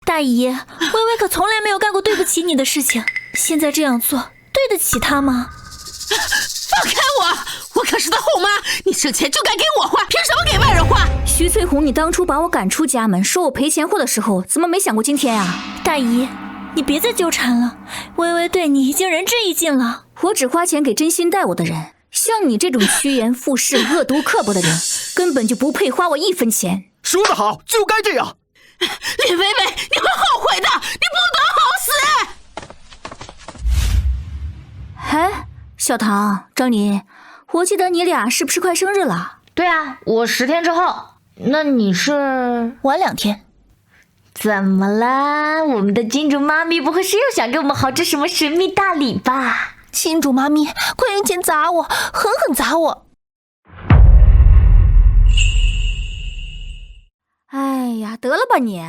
大姨，薇薇可从来没有干过对不起你的事情，现在这样做对得起她吗？放开我！我可是他后妈，你挣钱就该给我花，凭什么给外人花？徐翠红，你当初把我赶出家门，说我赔钱货的时候，怎么没想过今天啊？大姨，你别再纠缠了，薇薇对你已经仁至义尽了。我只花钱给真心待我的人，像你这种趋炎附势、恶毒刻薄的人，根本就不配花我1分钱。说得好，就该这样。林薇薇，你会后悔的，你不得好死！哎，小唐、张林，我记得你俩是不是快生日了？对啊，我10天之后。那你是？晚2天。怎么啦？我们的金主妈咪不会是又想给我们豪掷什么神秘大礼吧？金主妈咪，快用钱砸我，狠狠砸我！哎呀，得了吧你！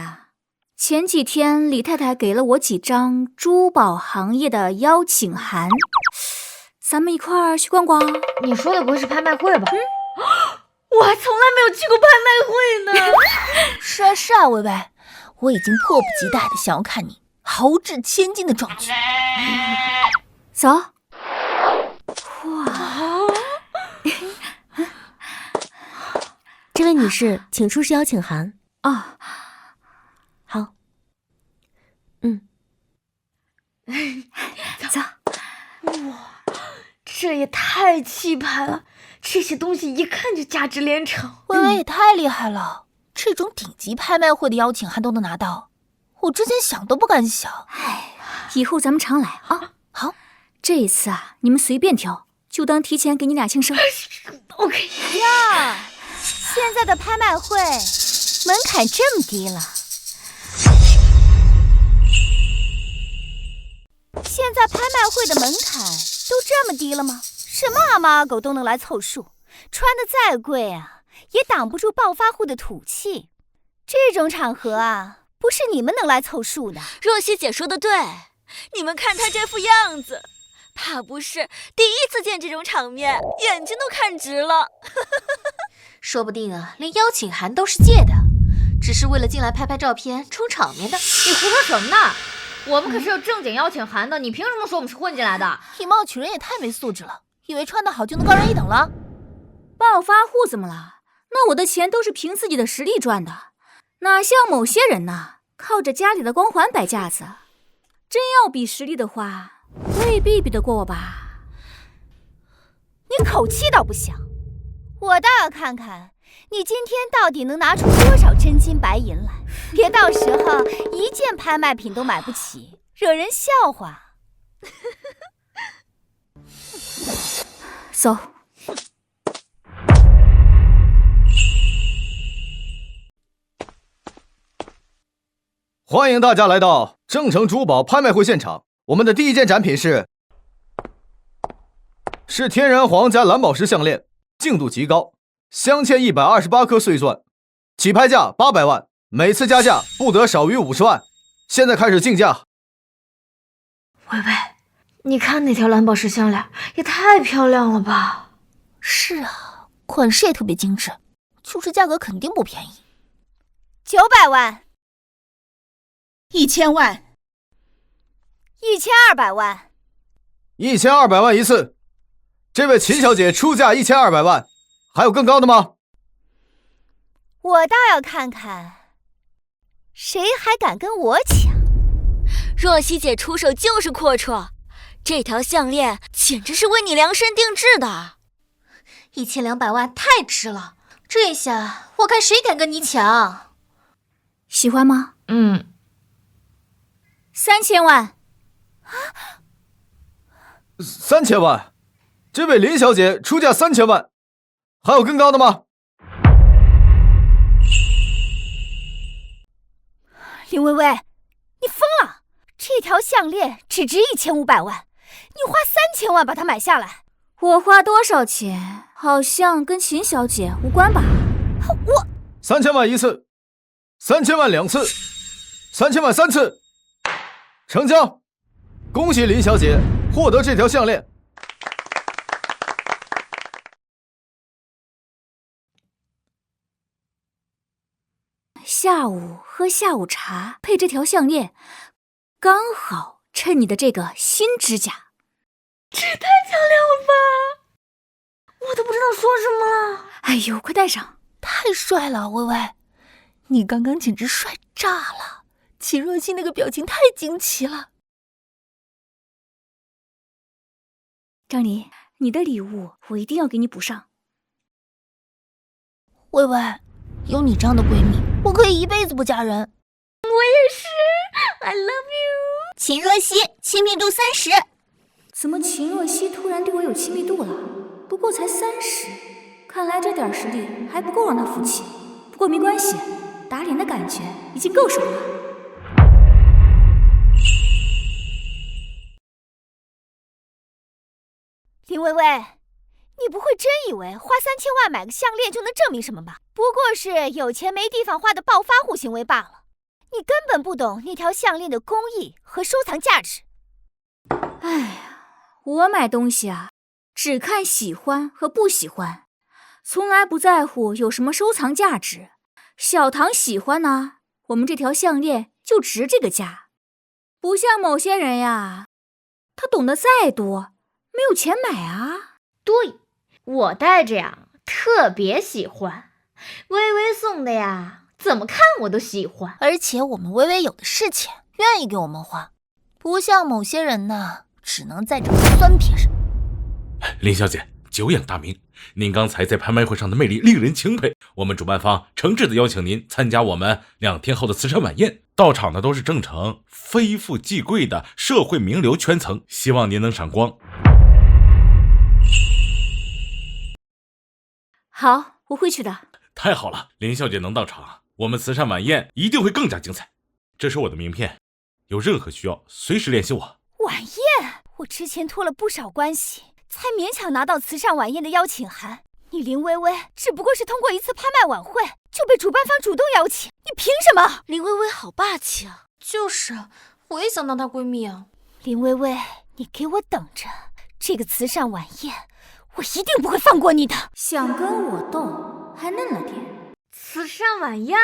前几天李太太给了我几张珠宝行业的邀请函，咱们一块儿去逛逛。你说的不会是拍卖会吧？我还从来没有去过拍卖会呢。是啊，薇薇，我已经迫不及待的想要看你豪掷千金的壮举。走。哇！这位女士，请出示邀请函。哦，好。走。哇，这也太气派了！这些东西一看就价值连城。薇薇也太厉害了，这种顶级拍卖会的邀请函都能拿到，我之前想都不敢想。哎，以后咱们常来啊。好，这一次啊，你们随便挑，就当提前给你俩庆生。OK 呀，现在的拍卖会门槛这么低了。现在拍卖会的门槛都这么低了吗？什么阿猫阿狗都能来凑数，穿的再贵啊，也挡不住暴发户的土气。这种场合啊，不是你们能来凑数的。若曦姐说的对，你们看她这副样子，怕不是第一次见这种场面，眼睛都看直了。说不定啊，连邀请函都是借的，只是为了进来拍拍照片、充场面的。你胡说什么呢？我们可是有正经邀请函的，你凭什么说我们是混进来的？以貌取人也太没素质了，以为穿得好就能高人一等了？暴发户怎么了？那我的钱都是凭自己的实力赚的，哪像某些人呢，靠着家里的光环摆架子。真要比实力的话，未必比得过我吧？你口气倒不小，我倒要看看你今天到底能拿出多少真金白银来，别到时候一件拍卖品都买不起，惹人笑话。走。欢迎大家来到正成珠宝拍卖会现场。我们的第一件展品是天然皇家蓝宝石项链，净度极高，镶嵌128颗碎钻，起拍价800万，每次加价不得少于50万。现在开始竞价。薇薇，你看那条蓝宝石项链也太漂亮了吧？是啊，款式也特别精致，就是价格肯定不便宜。900万。1000万。1200万。1200万一次。这位秦小姐出价1200万，还有更高的吗？我倒要看看，谁还敢跟我抢？若曦姐出手就是阔绰，这条项链简直是为你量身定制的。1200万太值了，这下我看谁敢跟你抢。喜欢吗？3000万。3000万。这位林小姐出价3000万，还有更高的吗？林薇薇，你疯了！这条项链只值1500万，你花3000万把它买下来。我花多少钱好像跟秦小姐无关吧？我3000万一次，3000万2次，3000万3次，成交！恭喜林小姐获得这条项链。下午喝下午茶配这条项链，刚好衬你的这个新指甲。这也太漂亮了吧！我都不知道说什么了。哎呦，快戴上！太帅了，薇薇，你刚刚简直帅炸了！齐若曦那个表情太惊奇了。张琳，你的礼物我一定要给你补上。薇薇，有你这样的闺蜜，我可以一辈子不嫁人。我也是 ，I love you。秦若曦，亲密度30。怎么秦若曦突然对我有亲密度了？不过才30，看来这点实力还不够让她服气。不过没关系，打脸的感觉已经够爽了。林薇薇，你不会真以为花3000万买个项链就能证明什么吧？不过是有钱没地方花的暴发户行为罢了。你根本不懂那条项链的工艺和收藏价值。哎呀，我买东西啊，只看喜欢和不喜欢，从来不在乎有什么收藏价值。小唐喜欢呢，我们这条项链就值这个价。不像某些人呀，他懂得再多，没有钱买啊。对，我戴着呀，特别喜欢。微微送的呀，怎么看我都喜欢。而且我们微微有的是钱，愿意给我们花，不像某些人呢，只能在这酸别人。林小姐，久仰大名，您刚才在拍卖会上的魅力令人钦佩。我们主办方诚挚地邀请您参加我们2天后的慈善晚宴，到场的都是正城非富即贵的社会名流圈层，希望您能赏光。好，我会去的。太好了，林小姐能到场，我们慈善晚宴一定会更加精彩。这是我的名片，有任何需要随时联系我。晚宴，我之前托了不少关系，才勉强拿到慈善晚宴的邀请函。你林薇薇只不过是通过一次拍卖晚会就被主办方主动邀请，你凭什么？林薇薇好霸气啊！就是，我也想当她闺蜜啊。林薇薇，你给我等着，这个慈善晚宴我一定不会放过你的。想跟我斗，还嫩了点。慈善晚宴，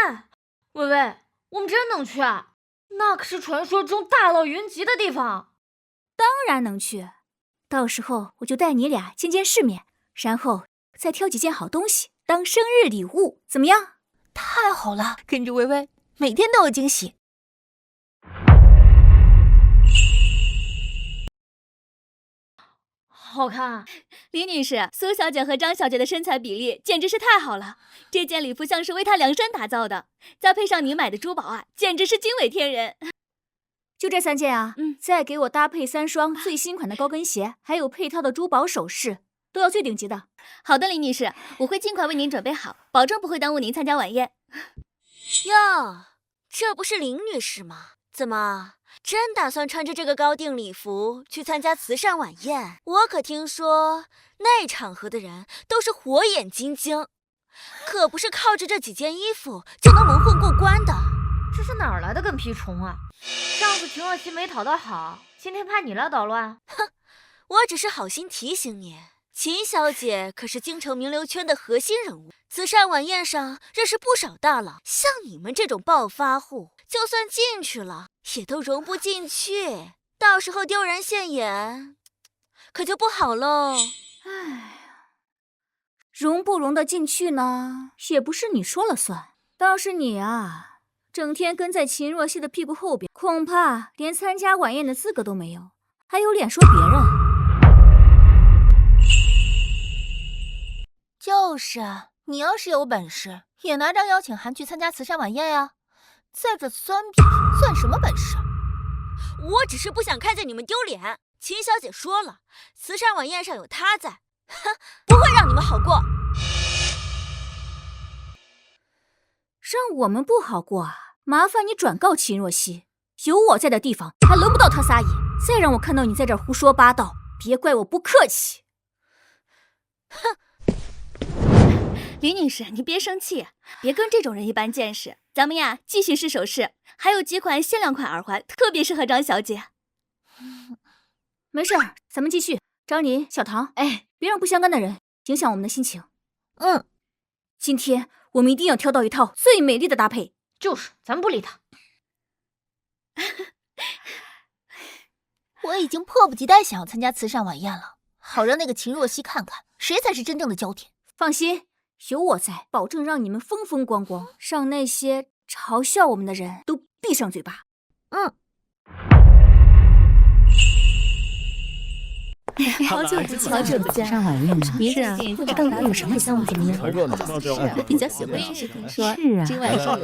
薇薇，我们真能去啊？那可是传说中大佬云集的地方。当然能去，到时候我就带你俩见见世面，然后再挑几件好东西当生日礼物，怎么样？太好了，跟着薇薇，每天都有惊喜。好看。李女士，苏小姐和张小姐的身材比例简直是太好了，这件礼服像是为她量身打造的，再配上你买的珠宝啊，简直是惊为天人。就这3件啊，再给我搭配3双最新款的高跟鞋，还有配套的珠宝首饰，都要最顶级的。好的，李女士，我会尽快为您准备好，保证不会耽误您参加晚宴。哟，这不是林女士吗？怎么真打算穿着这个高定礼服去参加慈善晚宴？我可听说那场合的人都是火眼金睛，可不是靠着这几件衣服就能蒙混过关的。这是哪儿来的跟屁虫啊？上次秦若曦没讨到好，今天派你来捣乱。哼，我只是好心提醒你，秦小姐可是京城名流圈的核心人物，慈善晚宴上认识不少大佬，像你们这种暴发户，就算进去了也都融不进去，到时候丢人现眼，可就不好喽。唉，融不融得进去呢，也不是你说了算，倒是你啊，整天跟在秦若曦的屁股后边，恐怕连参加晚宴的资格都没有，还有脸说别人。就是你要是有本事，也拿张邀请函去参加慈善晚宴呀。在这酸皮算什么本事？我只是不想看见你们丢脸。秦小姐说了，慈善晚宴上有她在，哼，不会让你们好过。让我们不好过啊？麻烦你转告秦若曦，有我在的地方还轮不到她撒野。再让我看到你在这儿胡说八道，别怪我不客气。哼。李女士，你别生气，别跟这种人一般见识。咱们呀，继续试首饰，还有几款限量款耳环，特别适合张小姐。没事儿，咱们继续。张琳、小唐，哎，别让不相干的人影响我们的心情。今天我们一定要挑到一套最美丽的搭配。就是，咱们不理他。我已经迫不及待想要参加慈善晚宴了，好让那个秦若曦看看谁才是真正的焦点。放心，有我在，保证让你们风风光光，让那些嘲笑我们的人都闭上嘴巴。好久不见，好久不见。上晚宴呢？是啊，到底有什么项目怎么样？我比较喜欢吃听说。是啊，今晚上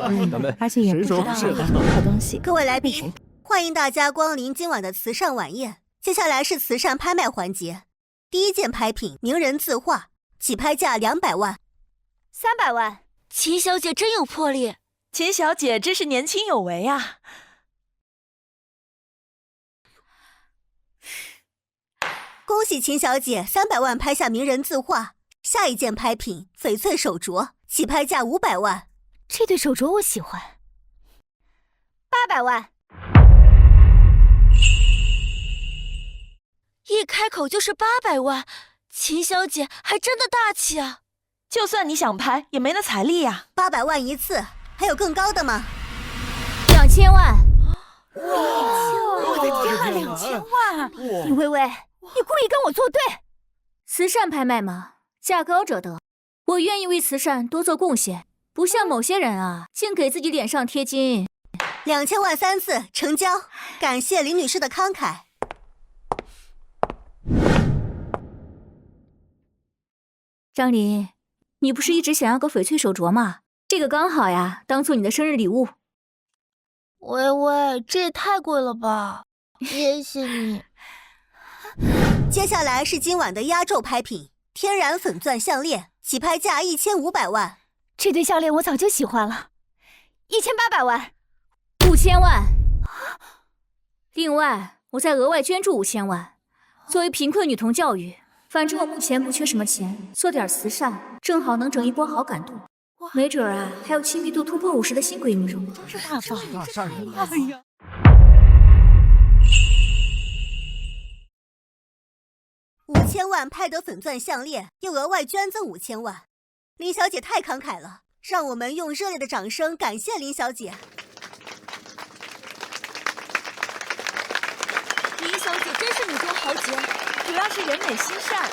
而且也不知道好东西。各位来宾，欢迎大家光临今晚的慈善晚宴。接下来是慈善拍卖环节，第一件拍品名人字画，起拍价200万。300万。秦小姐真有魄力，秦小姐真是年轻有为啊！恭喜秦小姐300万拍下名人字画，下一件拍品翡翠手镯，起拍价500万。这对手镯我喜欢。800万。一开口就是800万，秦小姐还真的大气啊！就算你想拍，也没那财力呀。800万一次，还有更高的吗？2000万！我的天啊，2000万！李薇薇，你故意跟我作对？慈善拍卖嘛，价高者得。我愿意为慈善多做贡献，不像某些人啊，净给自己脸上贴金。2000万3次成交，感谢林女士的慷慨。张琳，你不是一直想要个翡翠手镯吗？这个刚好呀，当做你的生日礼物。薇薇，这也太贵了吧！谢谢你。接下来是今晚的压轴拍品——天然粉钻项链，起拍价1500万。这对项链我早就喜欢了。1800万。5000万。另外，我再额外捐助5000万，作为贫困女童教育。反正我目前不缺什么钱，做点慈善，正好能整一波好感度。没准啊，还有亲密度突破50的新闺蜜。真是大方，大善人啊！哎呀！5000万拍得粉钻项链，又额外捐赠5000万，林小姐太慷慨了，让我们用热烈的掌声感谢林小姐。林小姐真是女中豪杰。主要是人美心善。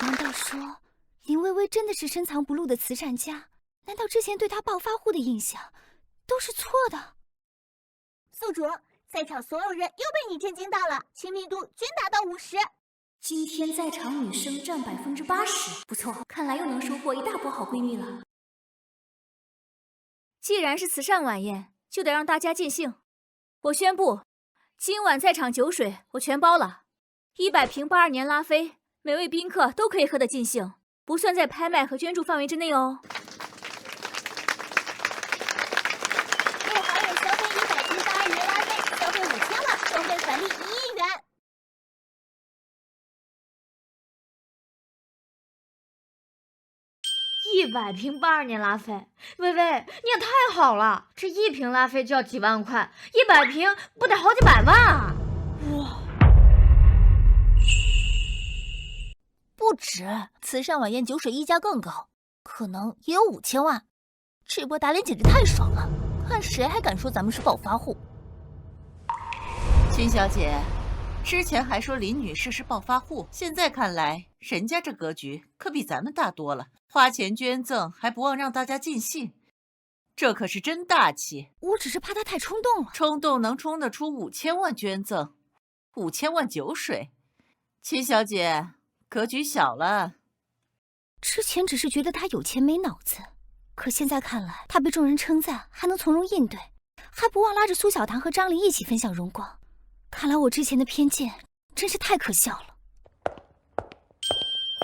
难道说林薇薇真的是深藏不露的慈善家？难道之前对她暴发户的印象都是错的？宿主，在场所有人又被你震惊到了，亲密度均达到50。今天在场女生占80%，不错，看来又能收获一大波好闺蜜了。既然是慈善晚宴，就得让大家尽兴。我宣布，今晚在场酒水我全包了。100瓶82年拉菲，每位宾客都可以喝得尽兴，不算在拍卖和捐助范围之内哦。陆海远消费100瓶82年拉菲，消费5000万，双倍返利1亿元。100瓶82年拉菲，薇薇，你也太好了！这1瓶拉菲就要几万块，100瓶不得好几百万啊！哇！不止，慈善晚宴酒水溢价更高，可能也有5000万。这波打脸简直太爽了，看谁还敢说咱们是暴发户。秦小姐，之前还说林女士是暴发户，现在看来人家这格局可比咱们大多了，花钱捐赠还不忘让大家尽兴，这可是真大气。我只是怕她太冲动了，冲动能冲得出5000万捐赠，5000万酒水，秦小姐格局小了。之前只是觉得他有钱没脑子，可现在看来，他被众人称赞，还能从容应对，还不忘拉着苏小棠和张琳一起分享荣光。看来我之前的偏见真是太可笑了。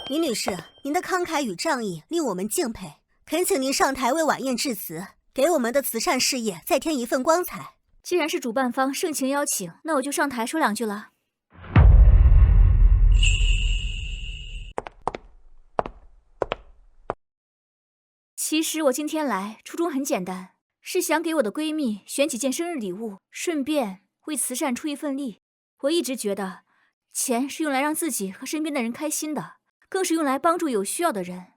林女士，您的慷慨与仗义令我们敬佩，恳请您上台为晚宴致辞，给我们的慈善事业再添一份光彩。既然是主办方盛情邀请，那我就上台说2句了。其实我今天来初衷很简单，是想给我的闺蜜选几件生日礼物，顺便为慈善出一份力。我一直觉得，钱是用来让自己和身边的人开心的，更是用来帮助有需要的人。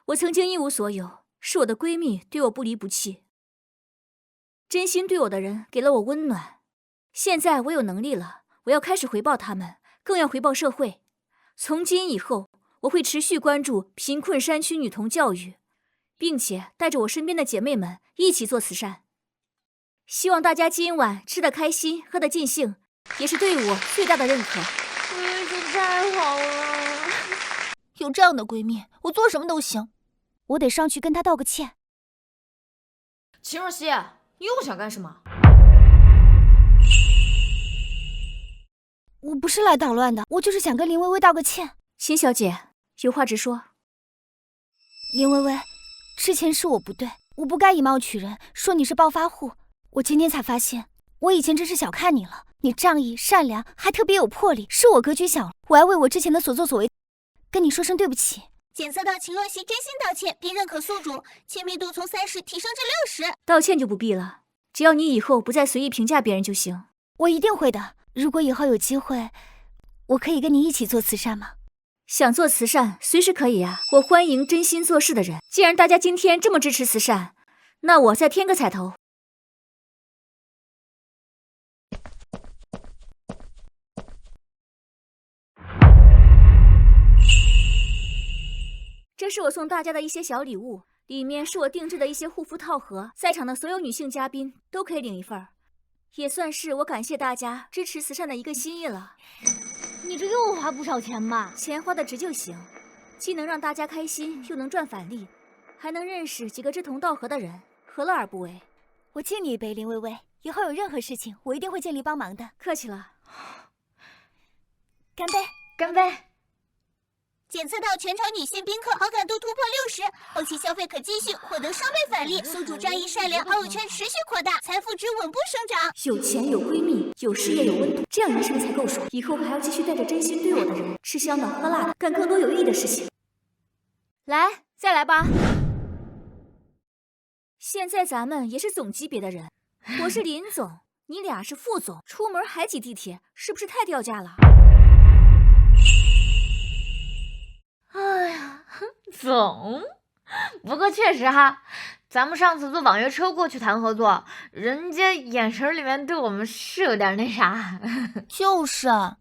我曾经一无所有，是我的闺蜜对我不离不弃，真心对我的人给了我温暖。现在我有能力了，我要开始回报他们，更要回报社会。从今以后，我会持续关注贫困山区女童教育，并且带着我身边的姐妹们一起做慈善。希望大家今晚吃得开心，喝得尽兴，也是对我最大的认可。这太好了！有这样的闺蜜，我做什么都行。我得上去跟她道个歉。秦若曦，你又想干什么？我不是来捣乱的，我就是想跟林薇薇道个歉。秦小姐，有话直说。林薇薇，之前是我不对，我不该以貌取人，说你是暴发户。我今天才发现，我以前真是小看你了。你仗义善良，还特别有魄力，是我格局小了，我要为我之前的所作所为跟你说声对不起。检测到秦若曦真心道歉并认可宿主，亲密度从30提升至60。道歉就不必了，只要你以后不再随意评价别人就行。我一定会的。如果以后有机会，我可以跟你一起做慈善吗？想做慈善，随时可以啊！我欢迎真心做事的人。既然大家今天这么支持慈善，那我再添个彩头。这是我送大家的一些小礼物，里面是我定制的一些护肤套盒，在场的所有女性嘉宾都可以领一份，也算是我感谢大家支持慈善的一个心意了。你这又花不少钱吧？钱花的值就行，既能让大家开心，又能赚返利，还能认识几个志同道合的人，何乐而不为？我敬你一杯，林薇薇，以后有任何事情，我一定会尽力帮忙的。客气了。干杯！干杯！检测到全场女性宾客好感度突破60，后期消费可继续获得双倍返利。宿主仗义善良，好友圈持续扩大，财富值稳步生长。有钱有闺蜜，有事业有温度，这样人生才够爽。以后还要继续带着真心对我的人，吃香的喝辣的，干更多有意义的事情。来，再来吧。现在咱们也是总级别的人，我是林总，你俩是副总，出门还挤地铁，是不是太掉价了？哎呀，总，不过确实哈，咱们上次坐网约车过去谈合作，人家眼神里面对我们是有点那啥。就是啊，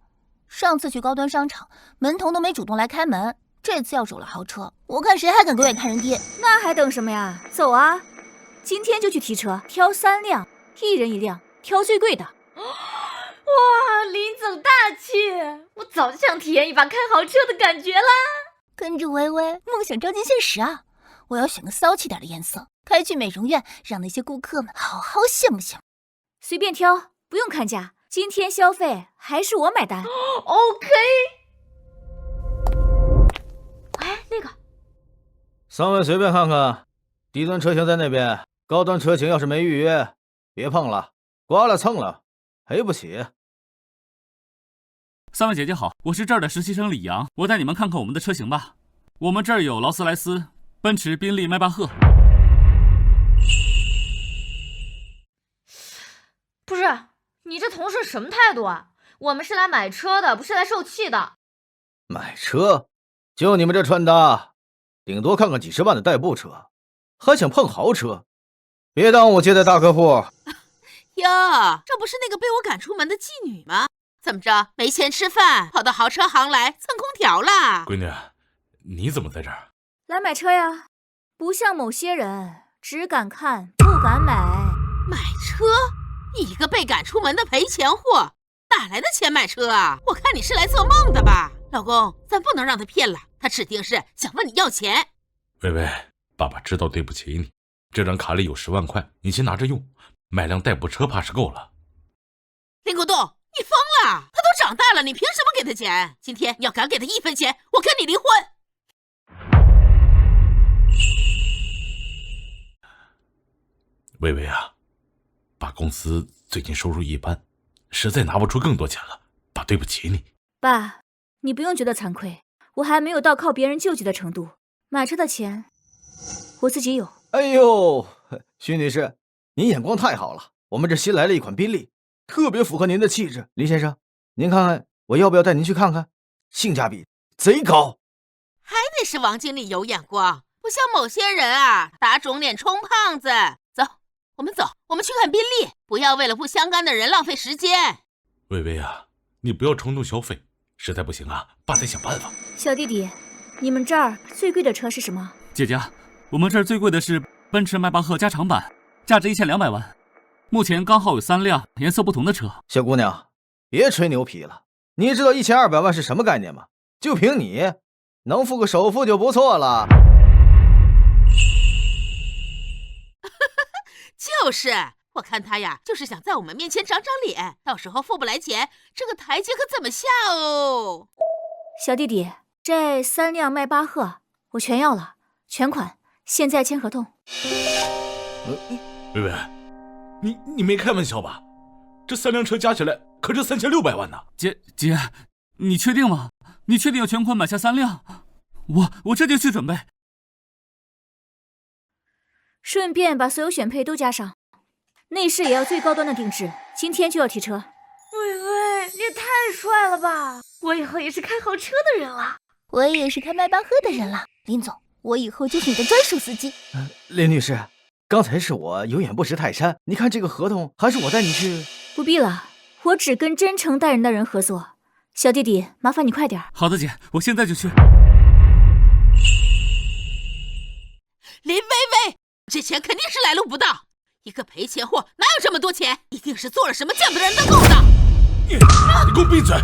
上次去高端商场，门童都没主动来开门，这次要走了豪车，我看谁还敢狗眼看人低？那还等什么呀？走啊！今天就去提车，挑3辆，1人1辆，挑最贵的。哇，林总大气！我早就想体验一把开豪车的感觉啦。跟着薇薇，梦想照进现实啊！我要选个骚气点的颜色，开去美容院，让那些顾客们好好羡慕羡慕。随便挑，不用看价，今天消费还是我买单。OK。哎，那个3位随便看看，低端车型在那边，高端车型要是没预约，别碰了，刮了蹭了，赔不起。3位姐姐好，我是这儿的实习生李阳，我带你们看看我们的车型吧。我们这儿有劳斯莱斯、奔驰、宾利、迈巴赫。不是，你这同事什么态度啊？我们是来买车的，不是来受气的。买车？就你们这穿搭，顶多看看几10万的代步车，还想碰豪车？别耽误我接待大客户。哟，这不是那个被我赶出门的妓女吗？怎么着，没钱吃饭，跑到豪车行来蹭空调啦？闺女，你怎么在这儿？来买车呀，不像某些人只敢看不敢买。买车？你一个被赶出门的赔钱货，哪来的钱买车啊？我看你是来做梦的吧。老公，咱不能让他骗了，他指定是想问你要钱。薇薇，爸爸知道对不起你，这张卡里有10万块，你先拿着用，买辆代步车怕是够了。林国栋，你疯了！他都长大了，你凭什么给他钱？今天你要敢给他1分钱，我跟你离婚！薇薇啊，爸公司最近收入一般，实在拿不出更多钱了，爸对不起你。爸，你不用觉得惭愧，我还没有到靠别人救济的程度，买车的钱我自己有。哎呦，徐女士，您眼光太好了，我们这新来了一款宾利，特别符合您的气质。林先生，您看看我要不要带您去看看？性价比贼高。还得是王经理有眼光，不像某些人啊，打肿脸充胖子。走，我们走，我们去看宾利，不要为了不相干的人浪费时间。薇薇啊，你不要冲动消费，实在不行啊，爸再想办法。小弟弟，你们这儿最贵的车是什么？姐姐，我们这儿最贵的是奔驰迈巴赫加长版，价值1200万。目前刚好有3辆颜色不同的车。小姑娘，别吹牛皮了，你知道1200万是什么概念吗？就凭你，能付个首付就不错了。就是，我看他呀，就是想在我们面前长长脸，到时候付不来钱，这个台阶可怎么下哦？小弟弟，这3辆迈巴赫我全要了，全款，现在签合同。薇薇，你没开玩笑吧？这3辆车加起来可是3600万呢！姐，你确定吗？你确定要全款买下3辆？我这就去准备。顺便把所有选配都加上，内饰也要最高端的定制，今天就要提车。薇薇，你也太帅了吧！我以后也是开豪车的人了。我也是开迈巴赫的人了。林总，我以后就是你的专属司机。林女士，刚才是我有眼不识泰山，你看这个合同，还是我带你去？不必了，我只跟真诚待人的人合作。小弟弟，麻烦你快点。好的，姐，我现在就去。林薇薇，这钱肯定是来路不到，一个赔钱货哪有这么多钱？一定是做了什么见不得人的勾当。你给我闭嘴！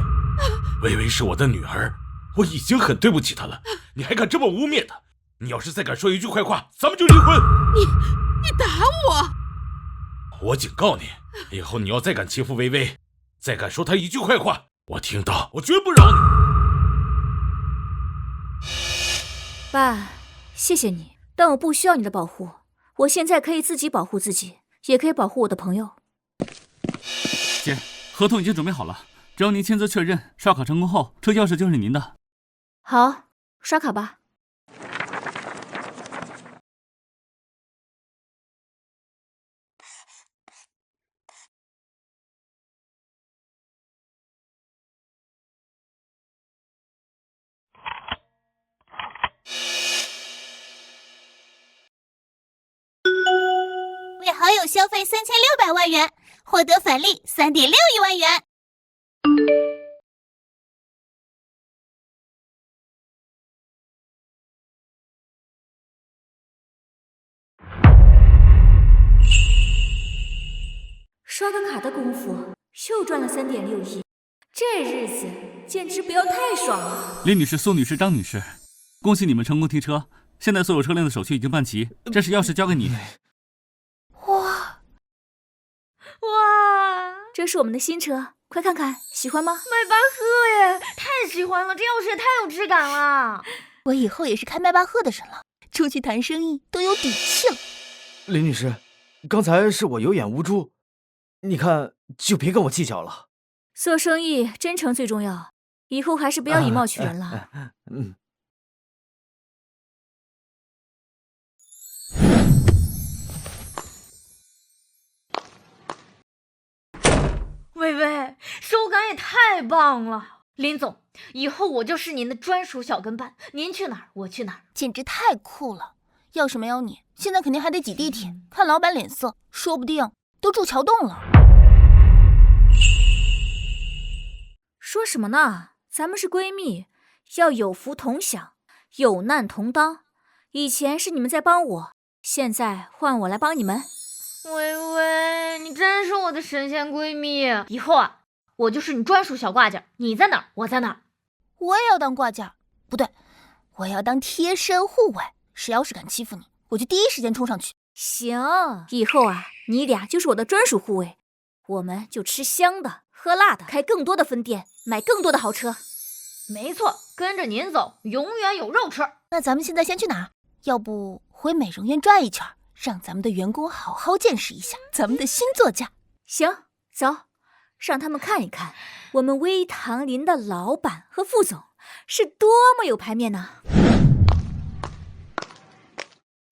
薇薇是我的女儿，我已经很对不起她了，你还敢这么污蔑她？你要是再敢说一句坏话，咱们就离婚！你打我！我警告你，以后你要再敢欺负薇薇，再敢说她一句坏话，我听到我绝不饶你！爸，谢谢你，但我不需要你的保护，我现在可以自己保护自己，也可以保护我的朋友。姐，合同已经准备好了，只要您签字确认，刷卡成功后，车钥匙就是您的。好，刷卡吧。为好友消费3600万元，获得返利3.61万元。刷个卡的功夫，又赚了3.6亿，这日子简直不要太爽了。林女士、苏女士、张女士，恭喜你们成功提车，现在所有车辆的手续已经办齐，这是钥匙交给你。哇，这是我们的新车，快看看，喜欢吗？迈巴赫耶，太喜欢了，这钥匙也太有质感了。我以后也是开迈巴赫的人了，出去谈生意都有底气了。林女士，刚才是我有眼无珠，你看就别跟我计较了。做生意真诚最重要，以后还是不要以貌取人了。薇薇，手感也太棒了！林总，以后我就是您的专属小跟班，您去哪儿我去哪儿，简直太酷了！要是没有你，现在肯定还得挤地铁，看老板脸色，说不定都住桥洞了。说什么呢？咱们是闺蜜，要有福同享，有难同当。以前是你们在帮我，现在换我来帮你们。薇薇，你真是我的神仙闺蜜！以后啊，我就是你专属小挂件，你在哪儿，我在哪儿。我也要当挂件，不对，我要当贴身护卫。谁要是敢欺负你，我就第一时间冲上去。行，以后啊，你俩就是我的专属护卫，我们就吃香的，喝辣的，开更多的分店，买更多的豪车。没错，跟着您走，永远有肉吃。那咱们现在先去哪儿？要不回美容院转一圈，让咱们的员工好好见识一下咱们的新座驾。行，走，让他们看一看我们微糖林的老板和副总是多么有排面呢。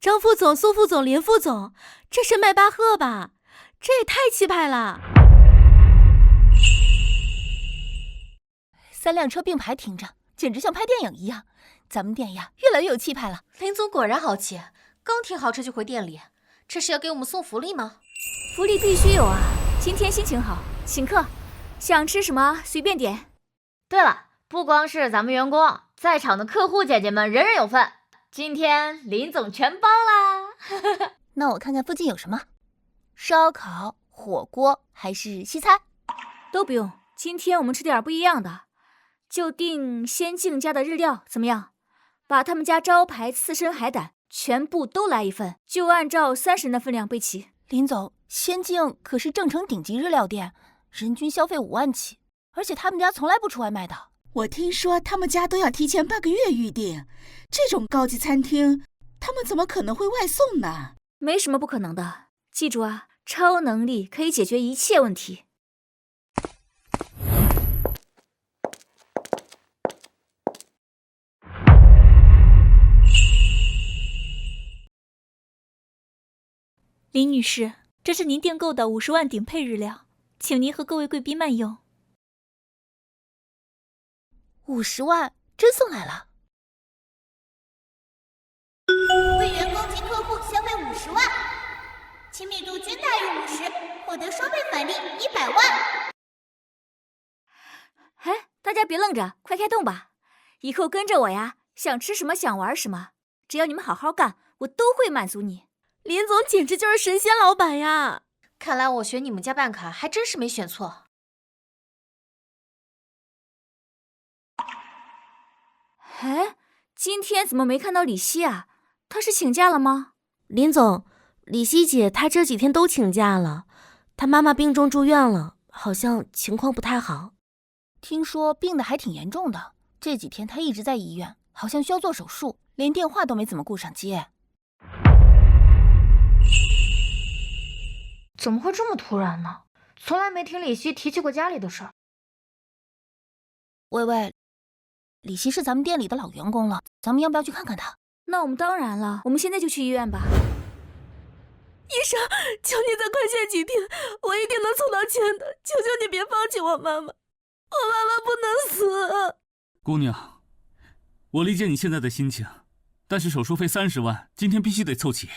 张副总、苏副总、林副总，这是迈巴赫吧？这也太气派了！3辆车并排停着，简直像拍电影一样。咱们店呀，越来越有气派了。林总果然豪气，刚停好车就回店里，这是要给我们送福利吗？福利必须有啊！今天心情好，请客，想吃什么随便点。对了，不光是咱们员工，在场的客户姐姐们人人有份。今天林总全包啦！那我看看附近有什么，烧烤、火锅还是西餐？都不用，今天我们吃点不一样的，就订仙境家的日料，怎么样？把他们家招牌刺身海胆全部都来一份，就按照30人的分量备齐。林总，仙境可是正城顶级日料店，人均消费5万起，而且他们家从来不出外卖的。我听说他们家都要提前半个月预订，这种高级餐厅，他们怎么可能会外送呢？没什么不可能的，记住啊，超能力可以解决一切问题。林女士，这是您订购的50万顶配日料，请您和各位贵宾慢用。50万真送来了。为员工及客户消费50万，亲密度均大于50，获得双倍返利100万。哎，大家别愣着，快开动吧！以后跟着我呀，想吃什么想玩什么，只要你们好好干，我都会满足你。林总简直就是神仙老板呀！看来我选你们家办卡还真是没选错。哎，今天怎么没看到李希啊？她是请假了吗？林总，李希姐她这几天都请假了，她妈妈病重住院了，好像情况不太好。听说病得还挺严重的，这几天她一直在医院，好像需要做手术，连电话都没怎么顾上接。怎么会这么突然呢？从来没听李希提起过家里的事儿。微微，李希是咱们店里的老员工了，咱们要不要去看看她？那我们当然了，我们现在就去医院吧。医生，求你再宽限几天，我一定能凑到钱的，求求你别放弃我妈妈，我妈妈不能死。姑娘，我理解你现在的心情，但是手术费30万，今天必须得凑齐，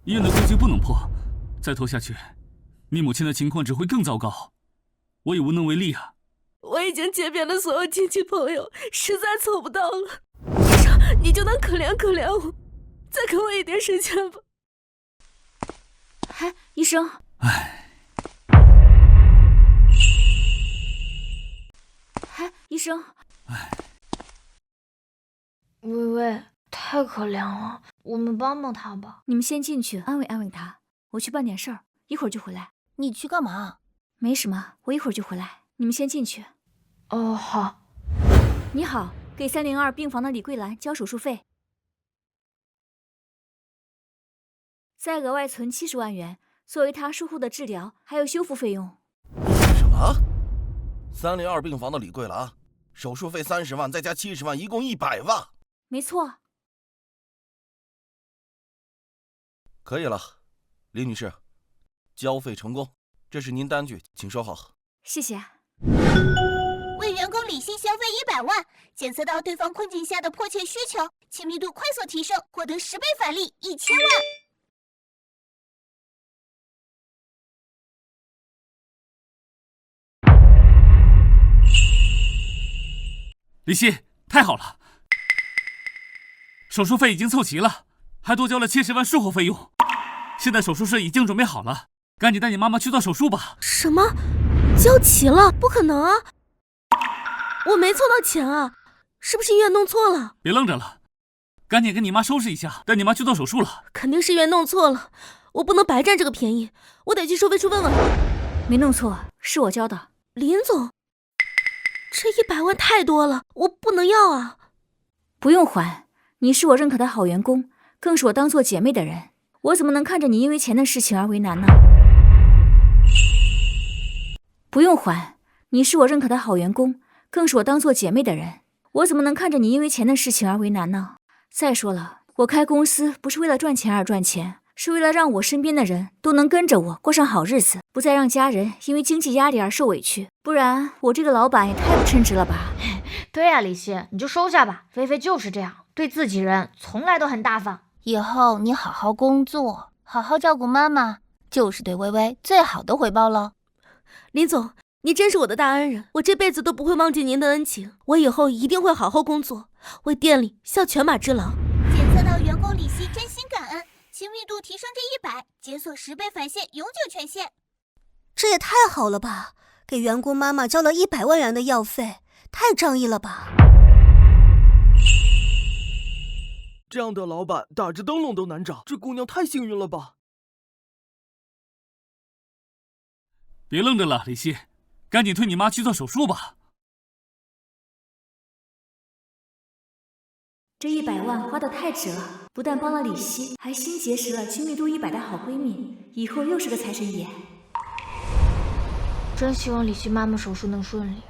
医院的规矩不能破，再拖下去，你母亲的情况只会更糟糕，我也无能为力啊。我已经结遍了所有亲戚朋友，实在凑不到了。医生，你就当可怜可怜我，再给我一点时间吧。哎，医生。哎，医生。哎，微微太可怜了，我们帮帮她吧。你们先进去安慰安慰她，我去办点事儿，一会儿就回来。你去干嘛？没什么，我一会儿就回来。你们先进去。哦，好。你好，给302病房的李桂兰交手术费，再额外存70万元，作为她术后的治疗还有修复费用。什么？302病房的李桂兰，手术费30万，再加70万，一共100万。没错。可以了，李女士，交费成功，这是您单据，请收好。谢谢。为员工理性消费100万，检测到对方困境下的迫切需求，亲密度快速提升，获得10倍返利1000万。李希，太好了，手术费已经凑齐了，还多交了70万术后费用。现在手术室已经准备好了，赶紧带你妈妈去做手术吧。什么？交齐了？不可能啊！我没凑到钱啊，是不是医院弄错了？别愣着了，赶紧给你妈收拾一下，带你妈去做手术了。肯定是医院弄错了，我不能白占这个便宜，我得去收费处问问。没弄错，是我交的。林总，这100万太多了，我不能要啊！不用还，你是我认可的好员工，更是我当做姐妹的人，我怎么能看着你因为钱的事情而为难呢？不用还，你是我认可的好员工，更是我当做姐妹的人，我怎么能看着你因为钱的事情而为难呢？再说了，我开公司不是为了赚钱而赚钱，是为了让我身边的人都能跟着我过上好日子，不再让家人因为经济压力而受委屈，不然我这个老板也太不称职了吧。对呀，李希，你就收下吧，菲菲就是这样，对自己人从来都很大方。以后你好好工作，好好照顾妈妈，就是对微微最好的回报了。林总，你真是我的大恩人，我这辈子都不会忘记您的恩情。我以后一定会好好工作，为店里效犬马之劳。检测到员工李希真心感恩，亲密度提升至100，解锁10倍返现永久权限。这也太好了吧！给员工妈妈交了100万元的药费，太仗义了吧！这样的老板打着灯笼都难找，这姑娘太幸运了吧！别愣着了，李希，赶紧推你妈去做手术吧。这100万花得太值了。不但帮了李希，还新结识了亲密度100的好闺蜜，以后又是个财神爷。真希望李希妈妈手术能顺利。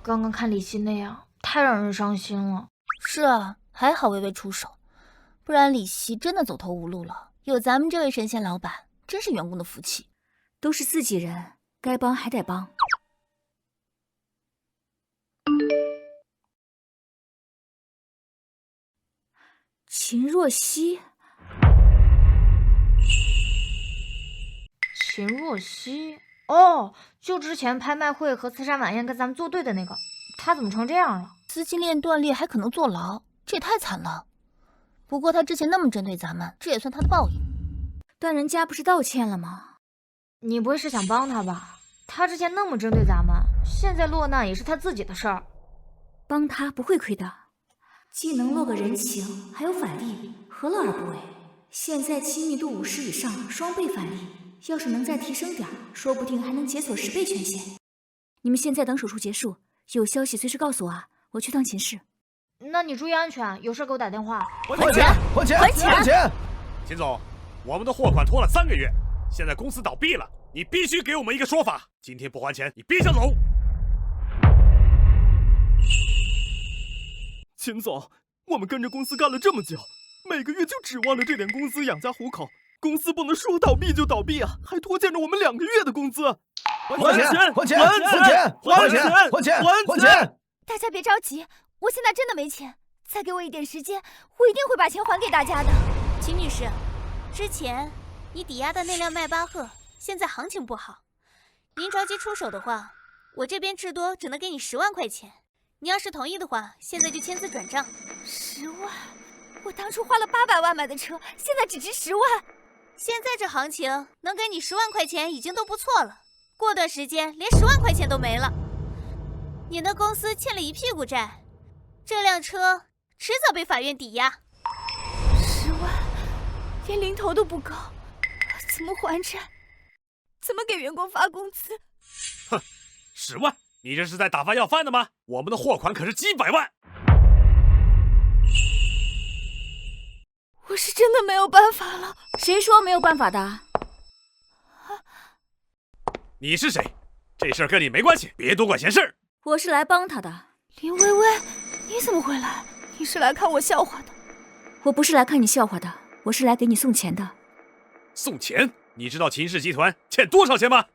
刚刚看李希那样，太让人伤心了。是啊，还好微微出手，不然李希真的走投无路了。有咱们这位神仙老板，真是员工的福气。都是自己人，该帮还得帮。秦若曦，秦若曦，哦，就之前拍卖会和慈善晚宴跟咱们作对的那个，他怎么成这样了？资金链断裂，还可能坐牢，这也太惨了。不过他之前那么针对咱们，这也算他的报应。但人家不是道歉了吗？你不会是想帮他吧？他之前那么针对咱们，现在落难也是他自己的事儿。帮他不会亏的，既能落个人情，还有返利，何乐而不为？现在亲密度50以上，双倍返利，要是能再提升点，说不定还能解锁10倍权限。你们现在等手术结束，有消息随时告诉我啊，我去趟秦氏。那你注意安全，有事给我打电话。还钱！还钱！还钱！秦总，我们的货款拖了3个月，现在公司倒闭了，你必须给我们一个说法。今天不还钱，你别想走。秦总，我们跟着公司干了这么久，每个月就指望着这点工资养家糊口，公司不能说倒闭就倒闭啊，还拖欠着我们2个月的工资。还钱！还钱！还钱！还钱！还钱！还钱！大家别着急，我现在真的没钱，再给我一点时间，我一定会把钱还给大家的。秦女士，之前你抵押的那辆迈巴赫，现在行情不好，您着急出手的话，我这边至多只能给你10万块钱。你要是同意的话，现在就签字转账。10万？我当初花了800万买的车，现在只值10万。现在这行情，能给你10万块钱已经都不错了。过段时间连10万块钱都没了。你的公司欠了一屁股债，这辆车迟早被法院抵押。10万，连零头都不够，怎么还债？怎么给员工发工资？哼，10万？你这是在打发要饭的吗？我们的货款可是几百万。我是真的没有办法了。谁说没有办法的？你是谁？这事儿跟你没关系，别多管闲事儿。我是来帮他的。林薇薇，你怎么会来？你是来看我笑话的？我不是来看你笑话的，我是来给你送钱的。送钱？你知道秦氏集团欠多少钱吗？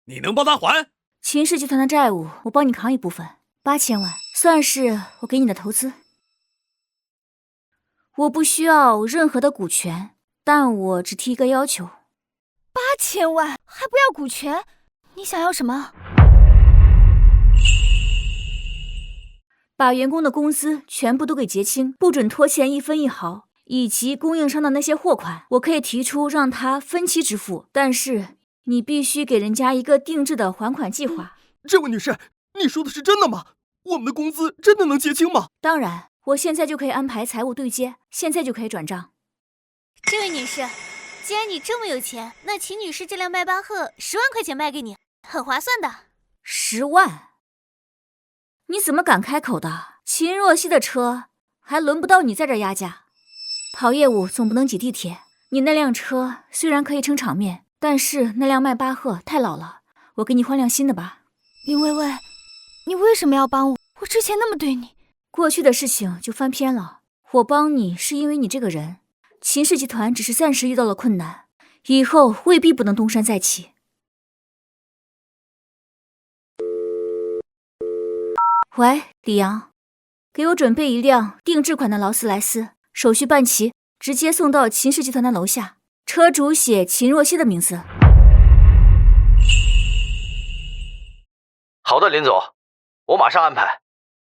你能帮他还？秦氏集团的债务，我帮你扛一部分，8000万，算是我给你的投资。我不需要任何的股权，但我只提一个要求。8000万还不要股权？你想要什么？把员工的工资全部都给结清，不准拖欠1分1毫，以及供应商的那些货款，我可以提出让他分期支付，但是你必须给人家一个定制的还款计划。这位女士，你说的是真的吗？我们的工资真的能结清吗？当然，我现在就可以安排财务对接，现在就可以转账。这位女士，既然你这么有钱，那秦女士这辆迈巴赫10万块钱卖给你，很划算的。10万？你怎么敢开口的？秦若曦的车还轮不到你在这压价。跑业务总不能挤地铁，你那辆车虽然可以撑场面，但是那辆迈巴赫太老了，我给你换辆新的吧。林薇薇，你为什么要帮我？我之前那么对你。过去的事情就翻篇了，我帮你是因为你这个人。秦氏集团只是暂时遇到了困难，以后未必不能东山再起。喂，李阳，给我准备一辆定制款的劳斯莱斯，手续办齐，直接送到秦氏集团的楼下，车主写秦若曦的名字。好的，林总，我马上安排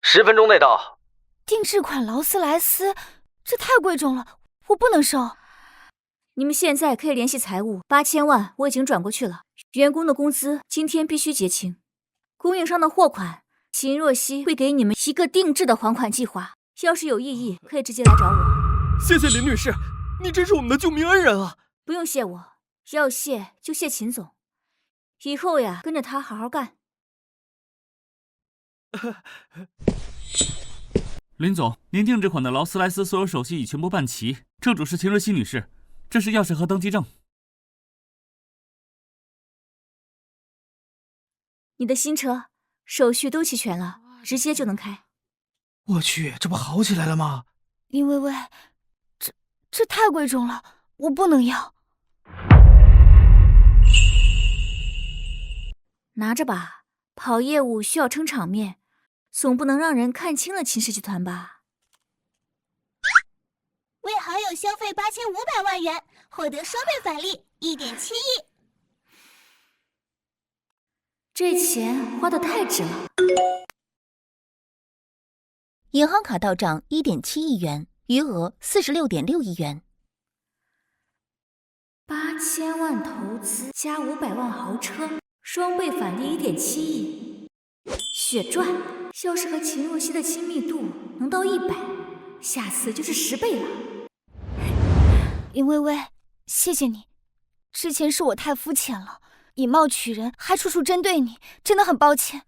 ，10分钟内到。定制款劳斯莱斯，这太贵重了，我不能收。你们现在可以联系财务，8000万我已经转过去了，员工的工资今天必须结清，供应商的货款，秦若曦会给你们一个定制的还款计划，要是有异议可以直接来找我。谢谢林女士，你真是我们的救命恩人啊！不用谢我，要谢就谢秦总，以后呀跟着他好好干。林总，您定制款的劳斯莱斯所有手续已全部办齐，车主是秦若曦女士，这是钥匙和登记证。你的新车手续都齐全了，直接就能开。我去，这不好起来了吗？林薇薇，这太贵重了，我不能要。拿着吧，跑业务需要撑场面，总不能让人看清了秦氏集团吧？为好友消费8500万元，获得双倍返利1.7亿。这钱花得太值了。银行卡到账1.7亿元，余额46.6亿元。8000万投资加500万豪车，双倍返利1.7亿。血赚，要是和秦若曦的亲密度能到100，下次就是10倍了。林薇薇，谢谢你，之前是我太肤浅了，以貌取人，还处处针对你，真的很抱歉。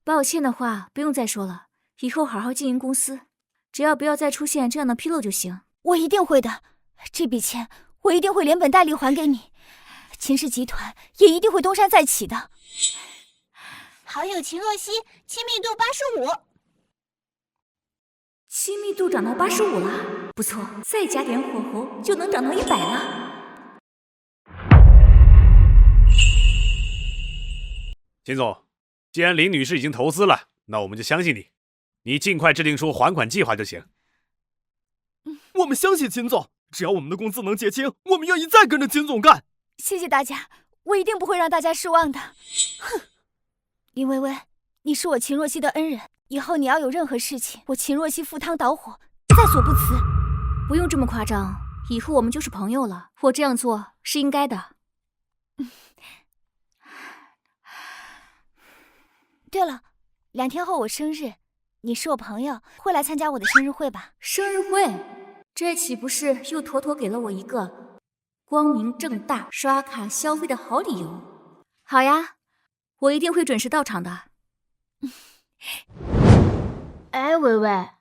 抱歉的话不用再说了，以后好好经营公司，只要不要再出现这样的纰漏就行。我一定会的，这笔钱我一定会连本带利还给你，秦氏集团也一定会东山再起的。好友秦若曦，亲密度85，亲密度涨到85了，不错，再加点火候就能涨到100了。秦总，既然林女士已经投资了，那我们就相信你，你尽快制定出还款计划就行。我们相信秦总，只要我们的公司能结清，我们愿意再跟着秦总干。谢谢大家，我一定不会让大家失望的。哼，林薇薇，你是我秦若曦的恩人，以后你要有任何事情，我秦若曦赴汤蹈火，在所不辞。不用这么夸张，以后我们就是朋友了，我这样做是应该的。对了，2天后我生日，你是我朋友，会来参加我的生日会吧？生日会？这岂不是又妥妥给了我一个光明正大刷卡消费的好理由？好呀，我一定会准时到场的。哎，薇薇，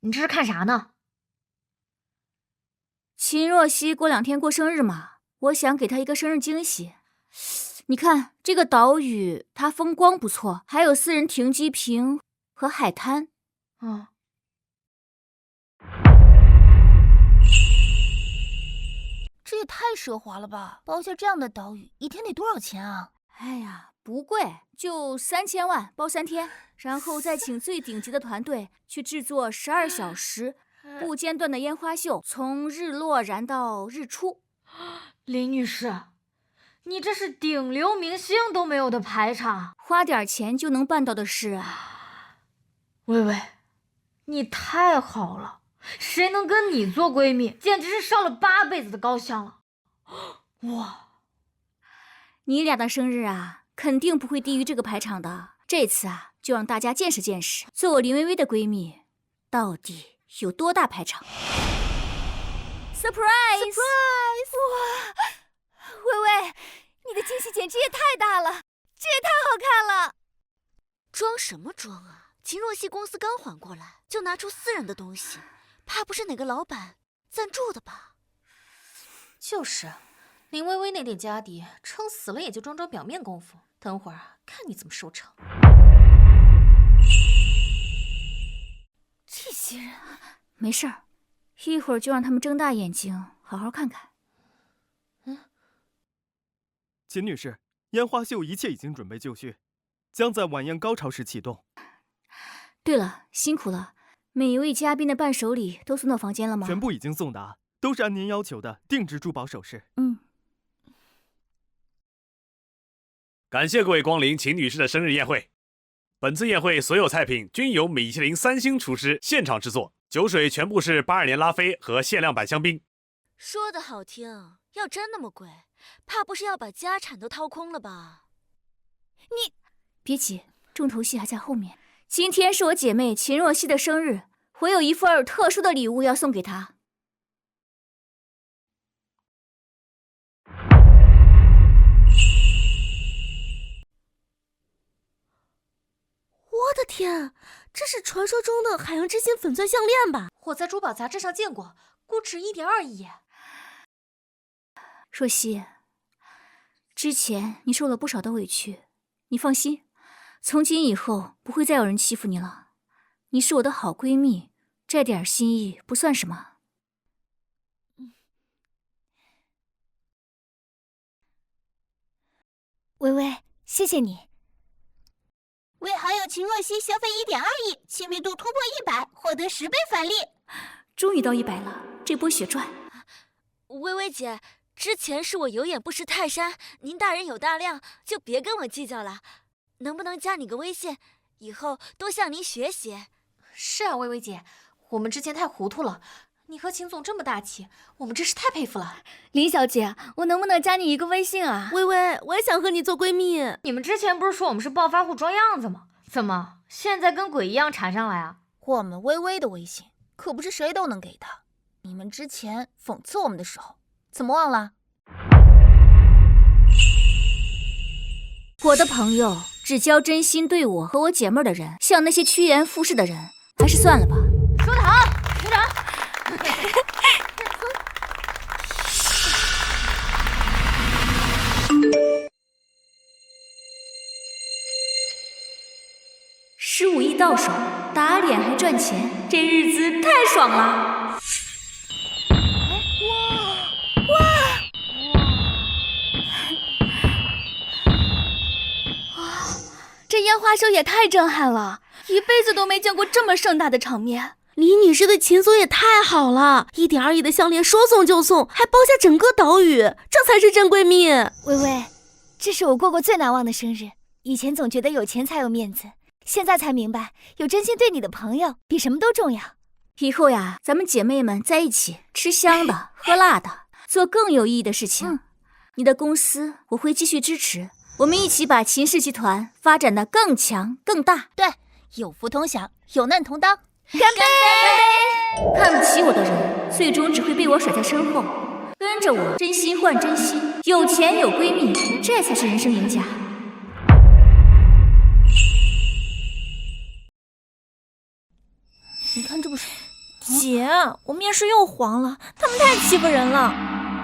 你这是看啥呢？秦若曦过2天过生日嘛，我想给她一个生日惊喜。你看这个岛屿，它风光不错，还有私人停机坪和海滩。这也太奢华了吧！包下这样的岛屿，一天得多少钱啊？哎呀，不贵，就3000万包3天，然后再请最顶级的团队去制作12小时不间断的烟花秀，从日落燃到日出。林女士，你这是顶流明星都没有的排场，花点钱就能办到的事啊！薇薇，你太好了，谁能跟你做闺蜜，简直是上了8辈子的高香了。哇，你俩的生日啊，肯定不会低于这个排场的。这次啊，就让大家见识见识，做我林薇薇的闺蜜到底有多大排场。Surprise！ 哇，薇薇，你的惊喜简直也太大了，这也太好看了。装什么装啊？秦若曦公司刚缓过来，就拿出私人的东西，怕不是哪个老板赞助的吧？就是，林薇薇那点家底，撑死了也就装装表面功夫，等会儿看你怎么收场。这些人，没事儿，一会儿就让他们睁大眼睛好好看看。秦女士，烟花秀一切已经准备就绪，将在晚宴高潮时启动。对了，辛苦了，每一位嘉宾的伴手礼都送到房间了吗？全部已经送达，都是按您要求的定制珠宝首饰。感谢各位光临秦女士的生日宴会。本次宴会所有菜品均由米其林3星厨师现场制作，酒水全部是82年拉菲和限量版香槟。说的好听，要真那么贵，怕不是要把家产都掏空了吧？你别急，重头戏还在后面。今天是我姐妹秦若曦的生日，我有一份特殊的礼物要送给她。我的天！天，这是传说中的海洋之心粉钻项链吧？我在珠宝杂志上见过，估值1.2亿。若曦，之前你受了不少的委屈，你放心，从今以后不会再有人欺负你了。你是我的好闺蜜，这点心意不算什么。微微，谢谢你。为好友秦若曦消费1.2亿，亲密度突破100，获得10倍返利。终于到100了，这波血赚。微微姐，之前是我有眼不识泰山，您大人有大量，就别跟我计较了。能不能加你个微信，以后多向您学习？是啊，微微姐，我们之前太糊涂了。你和秦总这么大气，我们真是太佩服了。林小姐，我能不能加你一个微信啊？微微，我也想和你做闺蜜。你们之前不是说我们是暴发户装样子吗？怎么现在跟鬼一样缠上来啊？我们微微的微信可不是谁都能给的。你们之前讽刺我们的时候，怎么忘了？我的朋友只交真心对我和我姐妹的人，像那些趋炎附势的人，还是算了吧。说得好，鼓掌。15亿到手，打脸还赚钱，这日子太爽了！这烟花秀也太震撼了，一辈子都没见过这么盛大的场面。李女士的秦总也太好了，1.2亿的项链说送就送，还包下整个岛屿，这才是真闺蜜。微微，这是我过过最难忘的生日。以前总觉得有钱才有面子，现在才明白，有真心对你的朋友比什么都重要。以后呀，咱们姐妹们在一起，吃香的，喝辣的，做更有意义的事情。你的公司我会继续支持，我们一起把秦氏集团发展得更强更大。对，有福同享，有难同当。干杯！看不起我的人，最终只会被我甩在身后。跟着我，真心换真心，有钱有闺蜜，这才是人生赢家。你看这不是？姐，我面试又黄了，他们太欺负人了。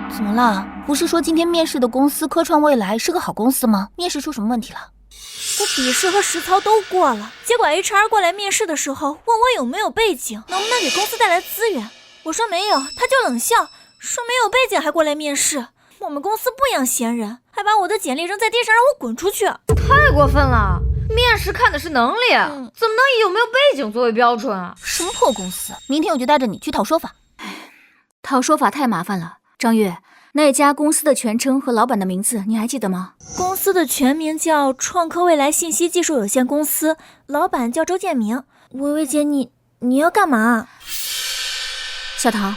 怎么了？不是说今天面试的公司科创未来是个好公司吗？面试出什么问题了？我笔试和实操都过了，结果 HR 过来面试的时候问我有没有背景，能不能给公司带来资源。我说没有，他就冷笑说没有背景还过来面试。我们公司不养闲人，还把我的简历扔在地上让我滚出去。太过分了！面试看的是能力，怎么能以有没有背景作为标准啊？什么破公司！明天我就带着你去讨说法。讨说法太麻烦了。张月，那家公司的全称和老板的名字你还记得吗？公司的全名叫创科未来信息技术有限公司，老板叫周建明。微微姐，你要干嘛？小唐，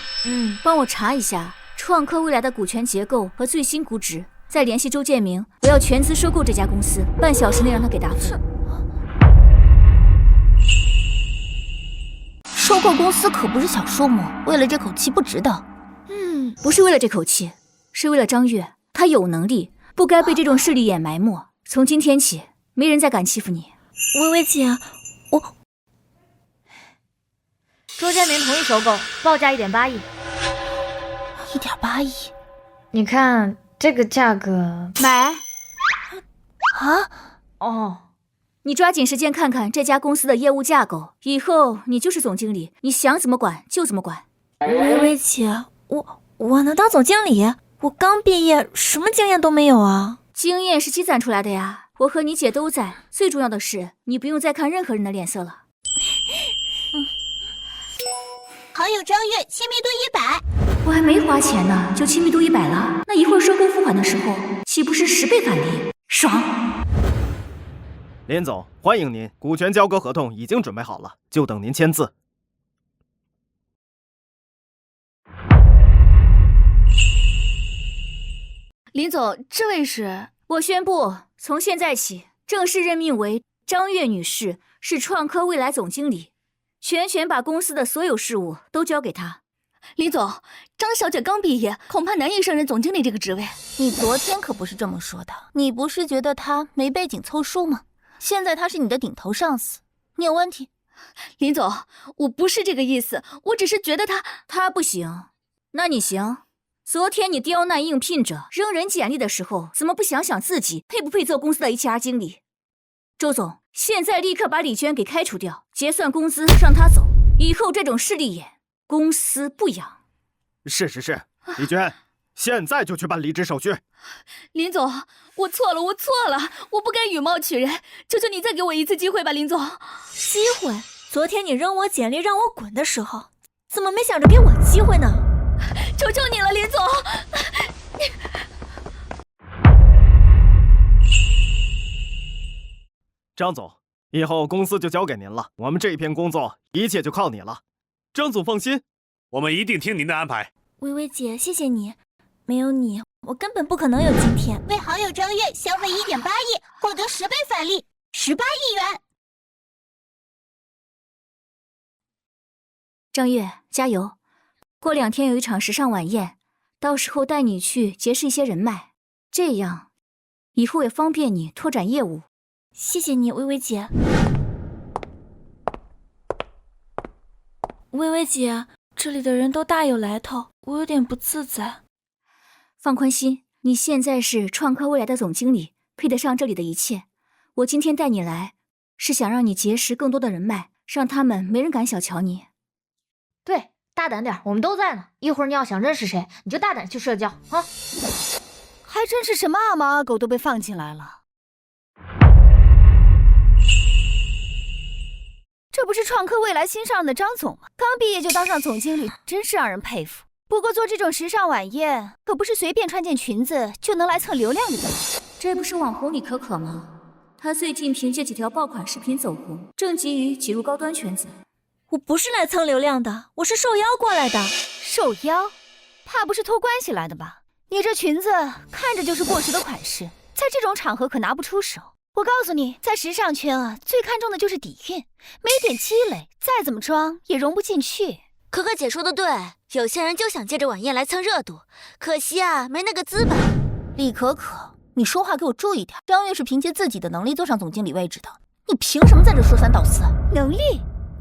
帮我查一下创科未来的股权结构和最新估值，再联系周建明，我要全资收购这家公司，半小时内让他给答复。收购公司可不是小数目，为了这口气不值得。不是为了这口气，是为了张月，他有能力，不该被这种势力眼埋没。从今天起，没人再敢欺负你。微微姐，周建明同意收购，报价1.8亿。1.8亿，你看这个价格，买。哦，你抓紧时间看看这家公司的业务架构，以后你就是总经理，你想怎么管就怎么管。微微姐，我能当总经理？我刚毕业，什么经验都没有啊。经验是积攒出来的呀，我和你姐都在。最重要的是，你不用再看任何人的脸色了。好友张月，亲密度100。我还没花钱呢，就亲密度100了。那一会儿收购付款的时候，岂不是10倍返利？爽！林总，欢迎您，股权交割合同已经准备好了，就等您签字。林总，这位是？我宣布，从现在起正式任命为张月女士是创科未来总经理，全权把公司的所有事务都交给她。林总，张小姐刚毕业，恐怕难以胜任总经理这个职位。你昨天可不是这么说的，你不是觉得她没背景凑数吗？现在她是你的顶头上司，你有问题。林总，我不是这个意思，我只是觉得他不行，那你行？昨天你刁难应聘者扔人简历的时候，怎么不想想自己配不配做公司的 HR 经理？周总，现在立刻把李娟给开除掉，结算工资，让她走。以后这种势利眼，公司不养。是，李娟，现在就去办离职手续。林总，我错了，我不该以貌取人，求求你再给我一次机会吧，林总。机会？昨天你扔我简历让我滚的时候，怎么没想着给我机会呢？求求你了，林总。张总，以后公司就交给您了，我们这一片工作一切就靠你了。张总放心，我们一定听您的安排。微微姐，谢谢你，没有你，我根本不可能有今天。为好友张月消费1.8亿，获得10倍返利，18亿元。张月，加油！过2天有一场时尚晚宴，到时候带你去结识一些人脉，这样以后也方便你拓展业务。谢谢你，微微姐。微微姐，这里的人都大有来头，我有点不自在。放宽心，你现在是创科未来的总经理，配得上这里的一切。我今天带你来，是想让你结识更多的人脉，让他们没人敢小瞧你。对，大胆点，我们都在呢。一会儿你要想认识谁，你就大胆去社交啊！还真是什么阿猫阿狗都被放进来了。这不是创科未来新上任的张总吗？刚毕业就当上总经理，真是让人佩服。不过做这种时尚晚宴，可不是随便穿件裙子就能来蹭流量的东西。这不是网红李可可吗？她最近凭借几条爆款视频走红，正急于挤入高端圈子。我不是来蹭流量的，我是受邀过来的。受邀？怕不是托关系来的吧？你这裙子看着就是过时的款式，在这种场合可拿不出手。我告诉你，在时尚圈啊，最看重的就是底蕴，没点积累，再怎么装也融不进去。可可姐说的对，有些人就想借着晚宴来蹭热度，可惜啊，没那个资本。李可可，你说话给我注意点。张月是凭借自己的能力坐上总经理位置的，你凭什么在这说三道四？能力？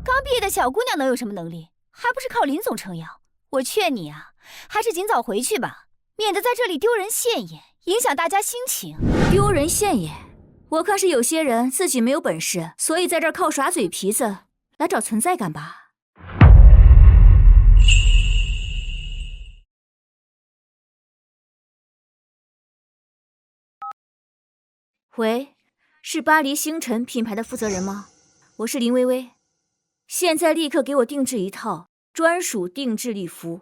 刚毕业的小姑娘能有什么能力？还不是靠林总撑腰。我劝你啊，还是尽早回去吧，免得在这里丢人现眼，影响大家心情。丢人现眼？我看是有些人自己没有本事，所以在这儿靠耍嘴皮子来找存在感吧。喂，是巴黎星辰品牌的负责人吗？我是林微微，现在立刻给我定制一套专属定制礼服，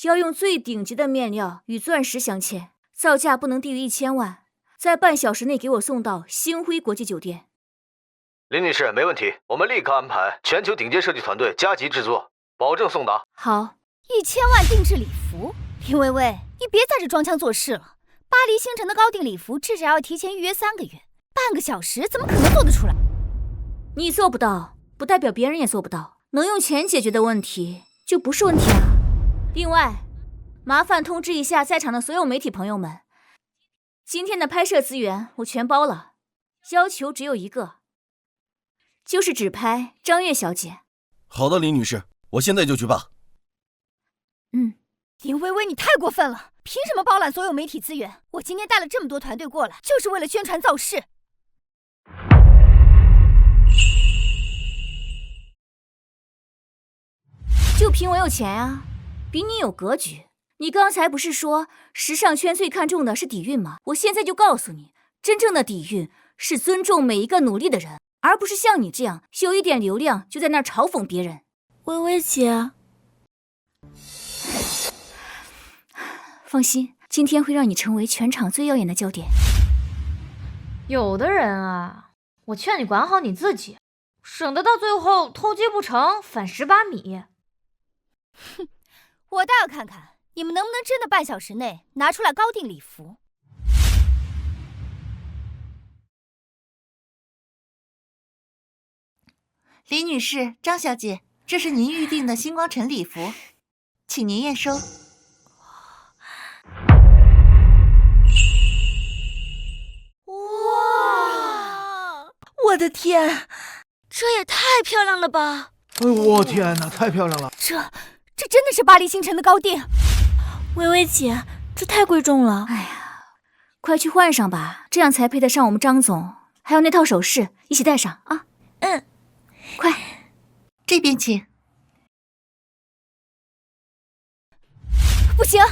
要用最顶级的面料与钻石镶嵌，造价不能低于1000万。在半小时内给我送到星辉国际酒店。林女士，没问题，我们立刻安排全球顶尖设计团队加急制作，保证送达。好，1000万定制礼服，林微微，你别在这装腔作势了。巴黎星辰的高定礼服至少要提前预约3个月，半个小时怎么可能做得出来？你做不到，不代表别人也做不到。能用钱解决的问题就不是问题啊。另外，麻烦通知一下在场的所有媒体朋友们。今天的拍摄资源我全包了，要求只有一个，就是只拍张月小姐。好的，李女士，我现在就去办。林微微，你太过分了，凭什么包揽所有媒体资源？我今天带了这么多团队过来，就是为了宣传造势。就凭我有钱啊，比你有格局。你刚才不是说时尚圈最看重的是底蕴吗？我现在就告诉你，真正的底蕴是尊重每一个努力的人，而不是像你这样有一点流量就在那儿嘲讽别人。微微姐，放心，今天会让你成为全场最耀眼的焦点。有的人啊，我劝你管好你自己，省得到最后偷鸡不成反蚀米。哼，我倒要看看你们能不能真的半小时内拿出来高定礼服。李女士、张小姐，这是您预定的星光尘礼服，请您验收。哇！我的天，这也太漂亮了吧！我天哪，太漂亮了！这真的是巴黎星辰的高定。微微姐，这太贵重了。哎呀，快去换上吧，这样才配得上我们张总。还有那套首饰，一起戴上啊！快，这边请。不行，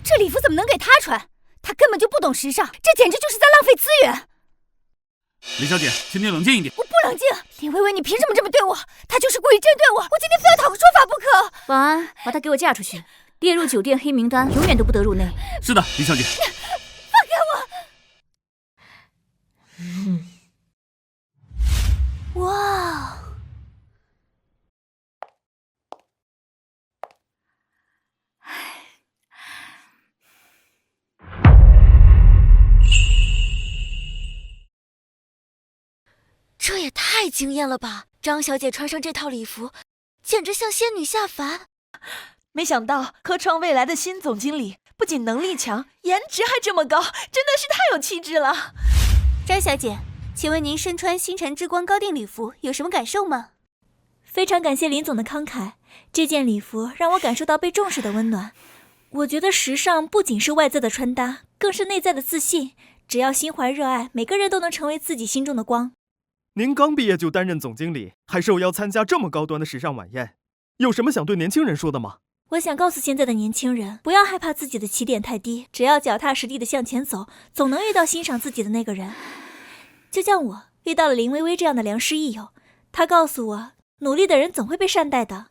这礼服怎么能给他穿？他根本就不懂时尚，这简直就是在浪费资源。林小姐，请你冷静一点。我不冷静，林微微，你凭什么这么对我？他就是故意针对我，我今天非要讨个说法不可。保安，把他给我架出去，列入酒店黑名单，永远都不得入内。是的，林小姐。放开我！哇！这也太惊艳了吧！张小姐穿上这套礼服，简直像仙女下凡。没想到科创未来的新总经理不仅能力强，颜值还这么高，真的是太有气质了。张小姐，请问您身穿星辰之光高定礼服有什么感受吗？非常感谢林总的慷慨，这件礼服让我感受到被重视的温暖。我觉得时尚不仅是外在的穿搭，更是内在的自信。只要心怀热爱，每个人都能成为自己心中的光。您刚毕业就担任总经理，还受邀参加这么高端的时尚晚宴，有什么想对年轻人说的吗？我想告诉现在的年轻人，不要害怕自己的起点太低，只要脚踏实地的向前走，总能遇到欣赏自己的那个人。就像我遇到了林微微这样的良师益友，他告诉我，努力的人总会被善待的。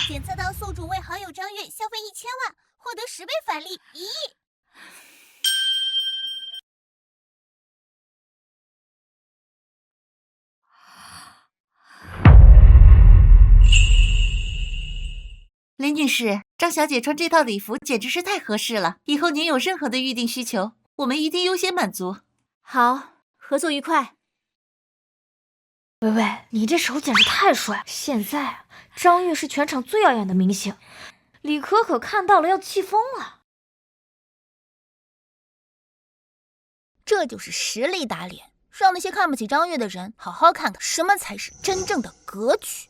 检测到宿主为好友张悦消费1000万，获得10倍返利1亿。林女士，张小姐穿这套礼服简直是太合适了，以后您有任何的预定需求，我们一定优先满足。好，合作愉快。微微，你这手简直太帅！现在张悦是全场最耀眼的明星，李可可看到了要气疯了。这就是实力打脸，让那些看不起张悦的人好好看看什么才是真正的格局。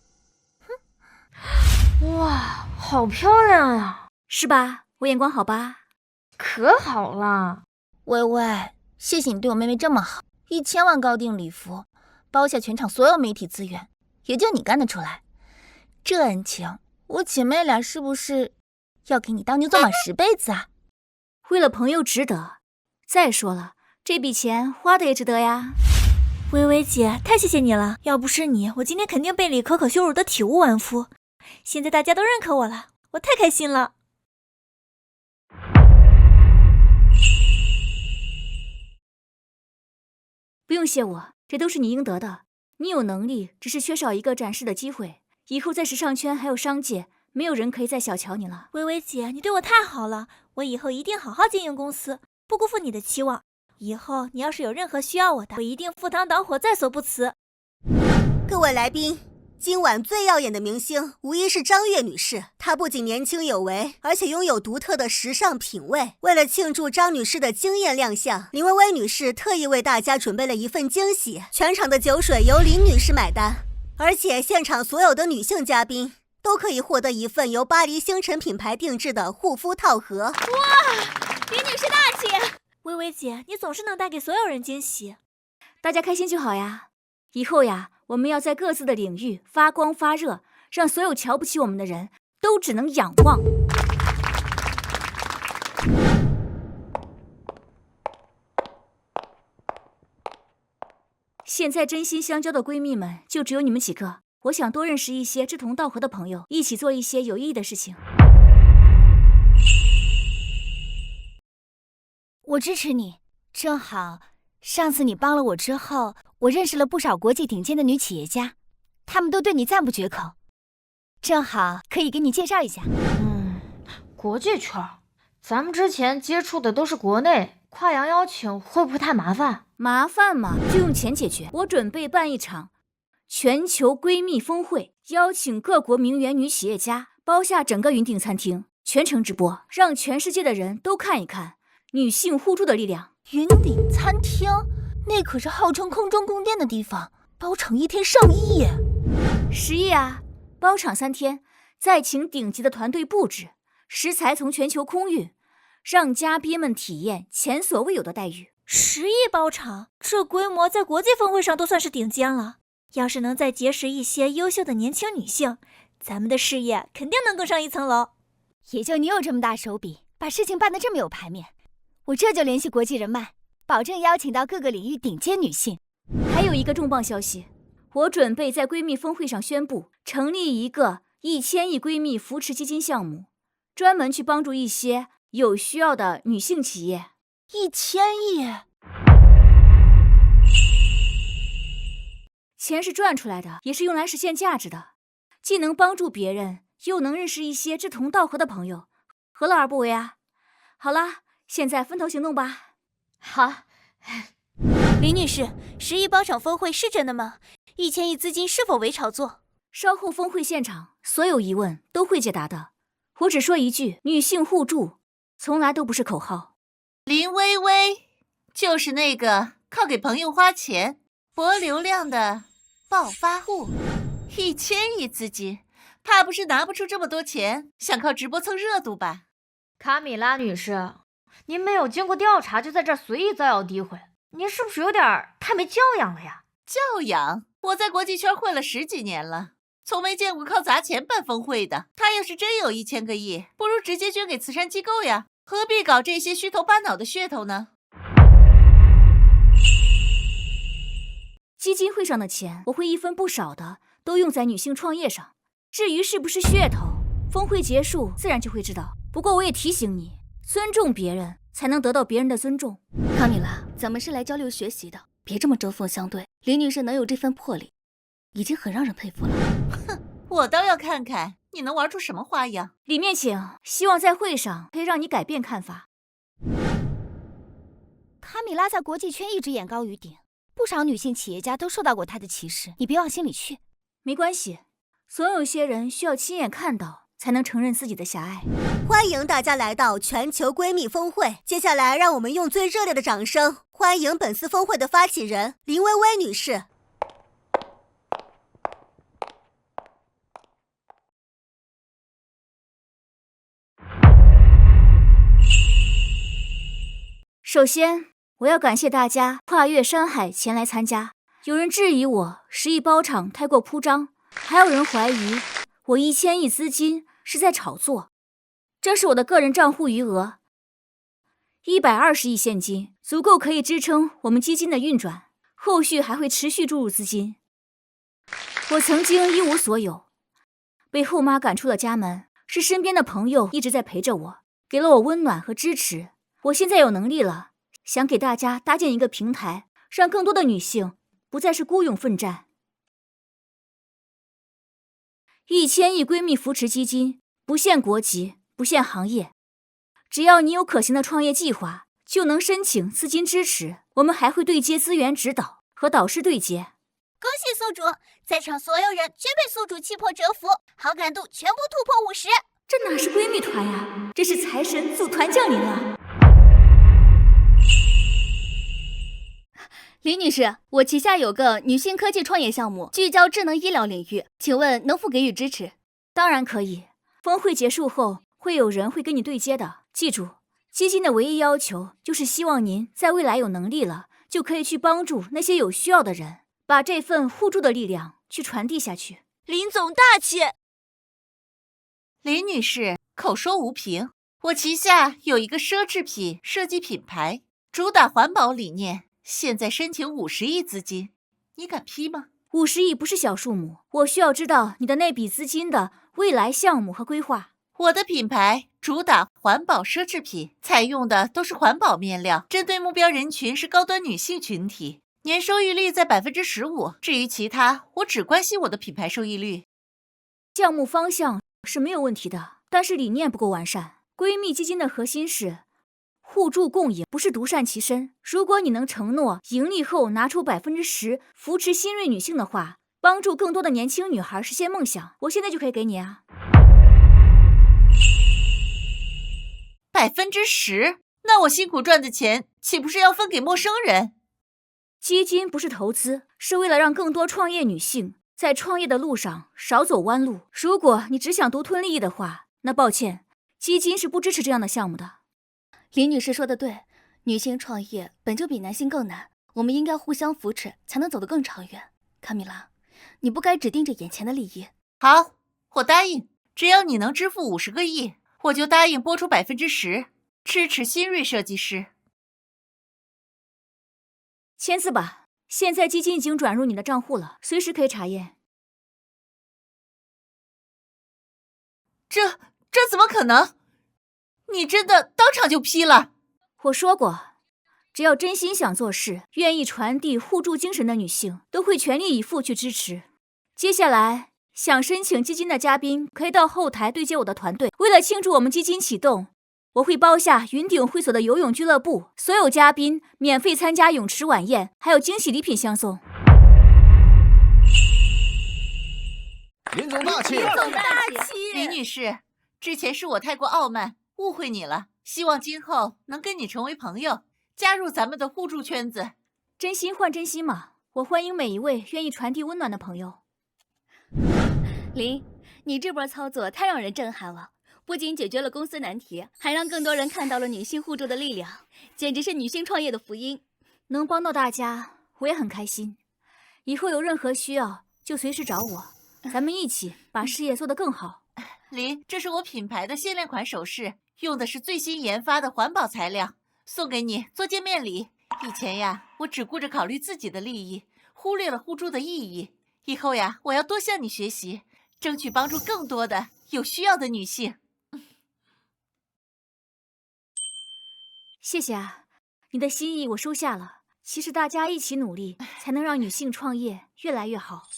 哇，好漂亮呀，是吧？我眼光好吧？可好了。微微，谢谢你对我妹妹这么好，1000万高定礼服，包下全场所有媒体资源，也就你干得出来。这恩情，我姐妹俩是不是要给你当牛做马10辈子啊？为了朋友值得。再说了，这笔钱花的也值得呀。微微姐，太谢谢你了，要不是你，我今天肯定被李可可羞辱的体无完肤。现在大家都认可我了，我太开心了。不用谢我，这都是你应得的。你有能力，只是缺少一个展示的机会。以后在时尚圈还有商界，没有人可以再小瞧你了。微微姐，你对我太好了，我以后一定好好经营公司，不辜负你的期望。以后你要是有任何需要我的，我一定赴汤蹈火，在所不辞。各位来宾，今晚最耀眼的明星无疑是张悦女士。她不仅年轻有为，而且拥有独特的时尚品味。为了庆祝张女士的惊艳亮相，林微微女士特意为大家准备了一份惊喜，全场的酒水由林女士买单，而且现场所有的女性嘉宾都可以获得一份由巴黎星辰品牌定制的护肤套盒。哇，林女士大气！微微姐，你总是能带给所有人惊喜，大家开心就好呀。以后呀，我们要在各自的领域发光发热，让所有瞧不起我们的人都只能仰望。现在真心相交的闺蜜们就只有你们几个，我想多认识一些志同道合的朋友，一起做一些有意义的事情。我支持你，正好上次你帮了我之后，我认识了不少国际顶尖的女企业家，他们都对你赞不绝口，正好可以给你介绍一下。国际圈，咱们之前接触的都是国内，跨洋邀请会不会太麻烦？麻烦嘛，就用钱解决。我准备办一场全球闺蜜峰会，邀请各国名媛女企业家，包下整个云顶餐厅，全程直播，让全世界的人都看一看女性互助的力量。云顶餐厅，那可是号称空中宫殿的地方，包场1天上亿耶！10亿啊！包场3天，再请顶级的团队布置，食材从全球空运，让嘉宾们体验前所未有的待遇。10亿包场，这规模在国际峰会上都算是顶尖了。要是能再结识一些优秀的年轻女性，咱们的事业肯定能更上一层楼。也就你有这么大手笔，把事情办得这么有排面，我这就联系国际人脉，保证邀请到各个领域顶尖女性。还有一个重磅消息，我准备在闺蜜峰会上宣布，成立一个1000亿闺蜜扶持基金项目，专门去帮助一些有需要的女性企业。1000亿！钱是赚出来的，也是用来实现价值的，既能帮助别人，又能认识一些志同道合的朋友，何乐而不为啊？好啦，现在分头行动吧。好。林女士，10亿包场峰会是真的吗？1000亿资金是否为炒作？稍后峰会现场，所有疑问都会解答的。我只说一句，女性互助从来都不是口号。林薇薇，就是那个靠给朋友花钱博流量的暴发户，1000亿资金，怕不是拿不出这么多钱，想靠直播蹭热度吧？卡米拉女士，您没有经过调查就在这儿随意造谣诋毁，您是不是有点太没教养了呀？教养？我在国际圈混了10几年了，从没见过靠砸钱办峰会的。他要是真有1000个亿，不如直接捐给慈善机构呀，何必搞这些虚头巴脑的噱头呢？基金会上的钱，我会一分不少的都用在女性创业上。至于是不是噱头，峰会结束自然就会知道。不过我也提醒你，尊重别人才能得到别人的尊重。卡米拉，咱们是来交流学习的，别这么针锋相对。林女士能有这份魄力，已经很让人佩服了。哼，我倒要看看你能玩出什么花样。里面请，希望在会上可以让你改变看法。卡米拉在国际圈一直眼高于顶，不少女性企业家都受到过她的歧视，你别往心里去。没关系，总有些人需要亲眼看到，才能承认自己的狭隘。欢迎大家来到全球闺蜜峰会，接下来让我们用最热烈的掌声欢迎本次峰会的发起人林薇薇女士。首先，我要感谢大家跨越山海前来参加。有人质疑我10亿包场太过铺张，还有人怀疑我1000亿资金是在炒作。这是我的个人账户余额，120亿现金，足够可以支撑我们基金的运转，后续还会持续注入资金。我曾经一无所有，被后妈赶出了家门，是身边的朋友一直在陪着我，给了我温暖和支持。我现在有能力了，想给大家搭建一个平台，让更多的女性不再是孤勇奋战。1000亿闺蜜扶持基金，不限国籍，不限行业，只要你有可行的创业计划，就能申请资金支持。我们还会对接资源指导和导师对接。恭喜宿主，在场所有人均被宿主气魄折服，好感度全部突破50。这哪是闺蜜团呀，这是财神组团降临了。林女士，我旗下有个女性科技创业项目，聚焦智能医疗领域，请问能否给予支持？当然可以，峰会结束后会有人会跟你对接的。记住，基金的唯一要求就是希望您在未来有能力了，就可以去帮助那些有需要的人，把这份互助的力量去传递下去。林总大气。林女士口说无凭，我旗下有一个奢侈品设计品牌，主打环保理念，现在申请50亿资金，你敢批吗？50亿不是小数目，我需要知道你的那笔资金的未来项目和规划。我的品牌主打环保奢侈品，采用的都是环保面料，针对目标人群是高端女性群体，年收益率在15%。至于其他，我只关心我的品牌收益率。项目方向是没有问题的，但是理念不够完善。闺蜜基金的核心是互助共赢，不是独善其身。如果你能承诺盈利后拿出10%扶持新锐女性的话，帮助更多的年轻女孩实现梦想，我现在就可以给你啊。10%？那我辛苦赚的钱岂不是要分给陌生人？基金不是投资，是为了让更多创业女性在创业的路上少走弯路。如果你只想独吞利益的话，那抱歉，基金是不支持这样的项目的。林女士说的对，女性创业本就比男性更难，我们应该互相扶持，才能走得更长远。卡米拉，你不该只盯着眼前的利益。好，我答应，只要你能支付50个亿，我就答应拨出10%，支持新锐设计师。签字吧，现在基金已经转入你的账户了，随时可以查验。这怎么可能？你真的当场就批了？我说过，只要真心想做事，愿意传递互助精神的女性，都会全力以赴去支持。接下来，想申请基金的嘉宾可以到后台对接我的团队。为了庆祝我们基金启动，我会包下云顶会所的游泳俱乐部，所有嘉宾免费参加泳池晚宴，还有惊喜礼品相送。林总大气！林总大气！林女士，之前是我太过傲慢，误会你了。希望今后能跟你成为朋友，加入咱们的互助圈子。真心换真心嘛，我欢迎每一位愿意传递温暖的朋友。林，你这波操作太让人震撼了，不仅解决了公司难题，还让更多人看到了女性互助的力量，简直是女性创业的福音。能帮到大家，我也很开心。以后有任何需要就随时找我，咱们一起把事业做得更好。林，这是我品牌的限量款首饰，用的是最新研发的环保材料，送给你做见面礼。以前呀，我只顾着考虑自己的利益，忽略了互助的意义。以后呀，我要多向你学习，争取帮助更多的有需要的女性。谢谢啊，你的心意我收下了。其实大家一起努力，才能让女性创业越来越好。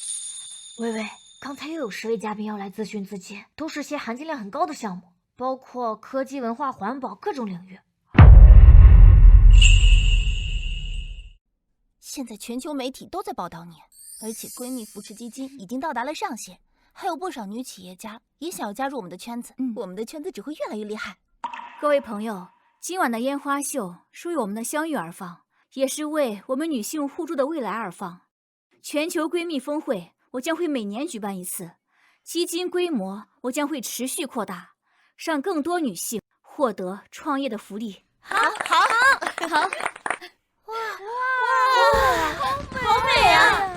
微微，刚才又有10位嘉宾要来咨询自己，都是些含金量很高的项目，包括科技、文化、环保各种领域。现在全球媒体都在报道你，而且闺蜜扶持基金已经到达了上限，还有不少女企业家也想要加入我们的圈子。我们的圈子只会越来越厉害。各位朋友，今晚的烟花秀是为我们的相遇而放，也是为我们女性互助的未来而放。全球闺蜜峰会我将会每年举办一次，基金规模我将会持续扩大，让更多女性获得创业的福利。好，好美啊！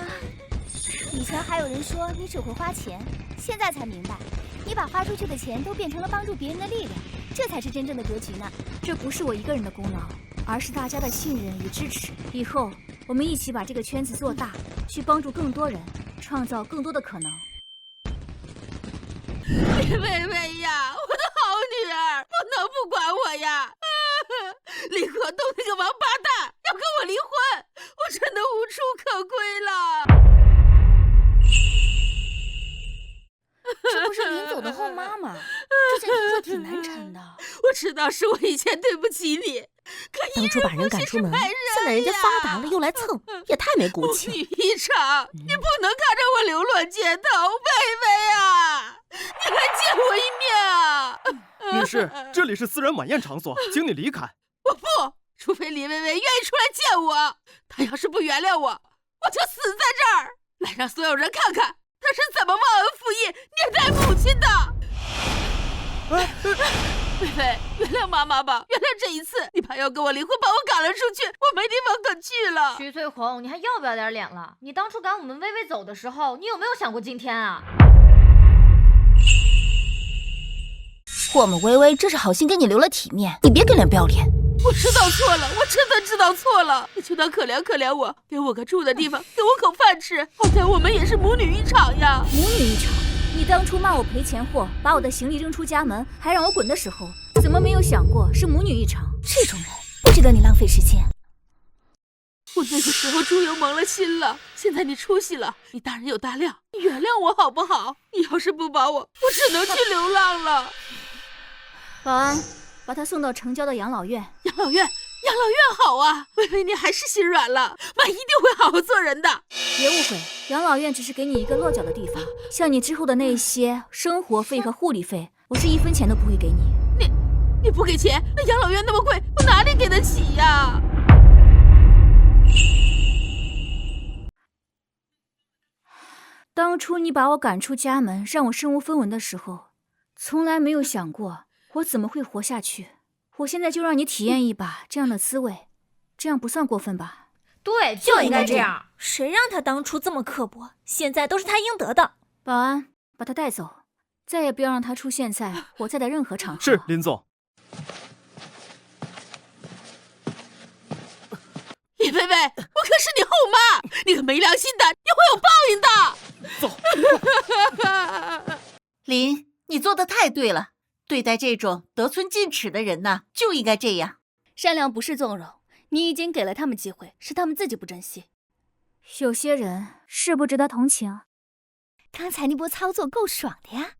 以前还有人说你只会花钱，现在才明白，你把花出去的钱都变成了帮助别人的力量，这才是真正的格局呢。这不是我一个人的功劳，而是大家的信任与支持。以后我们一起把这个圈子做大，去帮助更多人，创造更多的可能。微微呀，我的好女儿，不能不管我呀！李河东那个王八蛋要跟我离婚，我真的无处可归了。这不是林总的后妈吗？这件听说挺难缠的。我知道是我以前对不起你，可当初把人赶出门，现在人家发达了又来蹭，也太没骨气。母女一场，你不能看着我流落街头，微微啊，你来见我一面啊！女士，这里是私人晚宴场所，请你离开。我不，除非李薇薇愿意出来见我。她要是不原谅我，我就死在这儿，来让所有人看看她是怎么忘恩负义、虐待母亲的。薇薇，原谅妈妈吧，原谅这一次，你爸要跟我离婚，把我赶了出去，我没地方可去了。徐翠红，你还要不要点脸了？你当初赶我们薇薇走的时候，你有没有想过今天啊？我们微微这是好心给你留了体面，你别给脸不要脸。我知道错了，我真的知道错了，你就当可怜可怜我，给我个住的地方，给我口饭吃，好歹我们也是母女一场呀。母女一场？你当初骂我赔钱货，把我的行李扔出家门，还让我滚的时候，怎么没有想过是母女一场？这种人不值得你浪费时间。我那个时候猪油蒙了心了，现在你出息了，你大人有大量，你原谅我好不好？你要是不保我，我只能去流浪了。保安，把他送到城郊的养老院。养老院好啊！薇薇，你还是心软了，妈一定会好好做人的。别误会，养老院只是给你一个落脚的地方，像你之后的那些生活费和护理费，我是1分钱都不会给你。你不给钱，那养老院那么贵，我哪里给得起呀？当初你把我赶出家门，让我身无分文的时候，从来没有想过我怎么会活下去。我现在就让你体验一把这样的滋味，这样不算过分吧？对，就应该这样。谁让他当初这么刻薄，现在都是他应得的。保安，把他带走，再也不要让他出现在我在的任何场合。是，林总。叶薇薇，我可是你后妈，你个没良心的，你会有报应的。林，你做的太对了，对待这种得寸进尺的人呐，就应该这样。善良不是纵容，你已经给了他们机会，是他们自己不珍惜。有些人是不值得同情。刚才那波操作够爽的呀！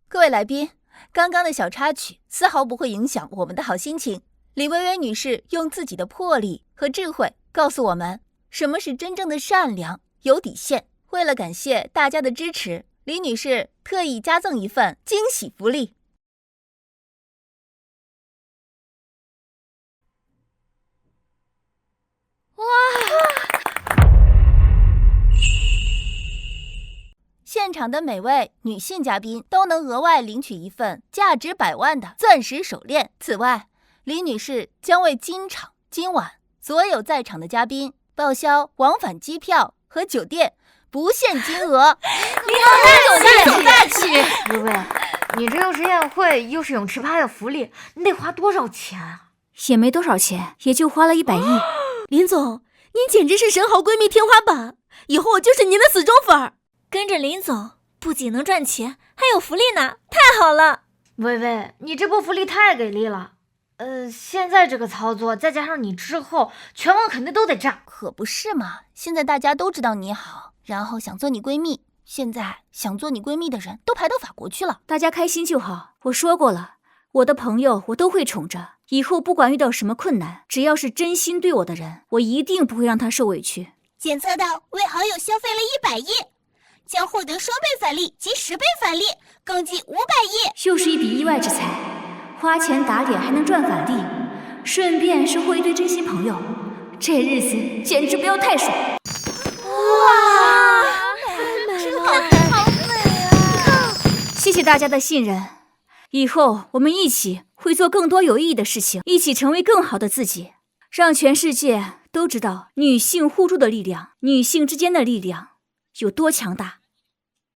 各位来宾，刚刚的小插曲丝毫不会影响我们的好心情。李薇薇女士用自己的魄力和智慧告诉我们，什么是真正的善良，有底线。为了感谢大家的支持，李女士特意加赠一份惊喜福利。哇！现场的每位女性嘉宾都能额外领取一份价值100万的钻石手链。此外，李女士将为今晚所有在场的嘉宾报销往返机票和酒店，不限金额。你好大气！薇薇，你这又是宴会，又是泳池趴，有福利，你得花多少钱啊？也没多少钱，也就花了100亿。林总，您简直是神豪闺蜜天花板，以后我就是您的死忠粉。跟着林总，不仅能赚钱，还有福利呢，太好了！薇薇，你这波福利太给力了。现在这个操作，再加上你之后，全网肯定都得炸。可不是嘛，现在大家都知道你好，然后想做你闺蜜，现在想做你闺蜜的人都排到法国去了。大家开心就好。我说过了，我的朋友我都会宠着，以后不管遇到什么困难，只要是真心对我的人，我一定不会让他受委屈。检测到为好友消费了100亿，将获得双倍返利及10倍返利，共计500亿。又是一笔意外之财，花钱打脸还能赚返利，顺便收获一堆真心朋友，这日子简直不要太爽！哇，太美了，好美啊！谢谢大家的信任，以后我们一起会做更多有意义的事情，一起成为更好的自己，让全世界都知道女性互助的力量，女性之间的力量有多强大。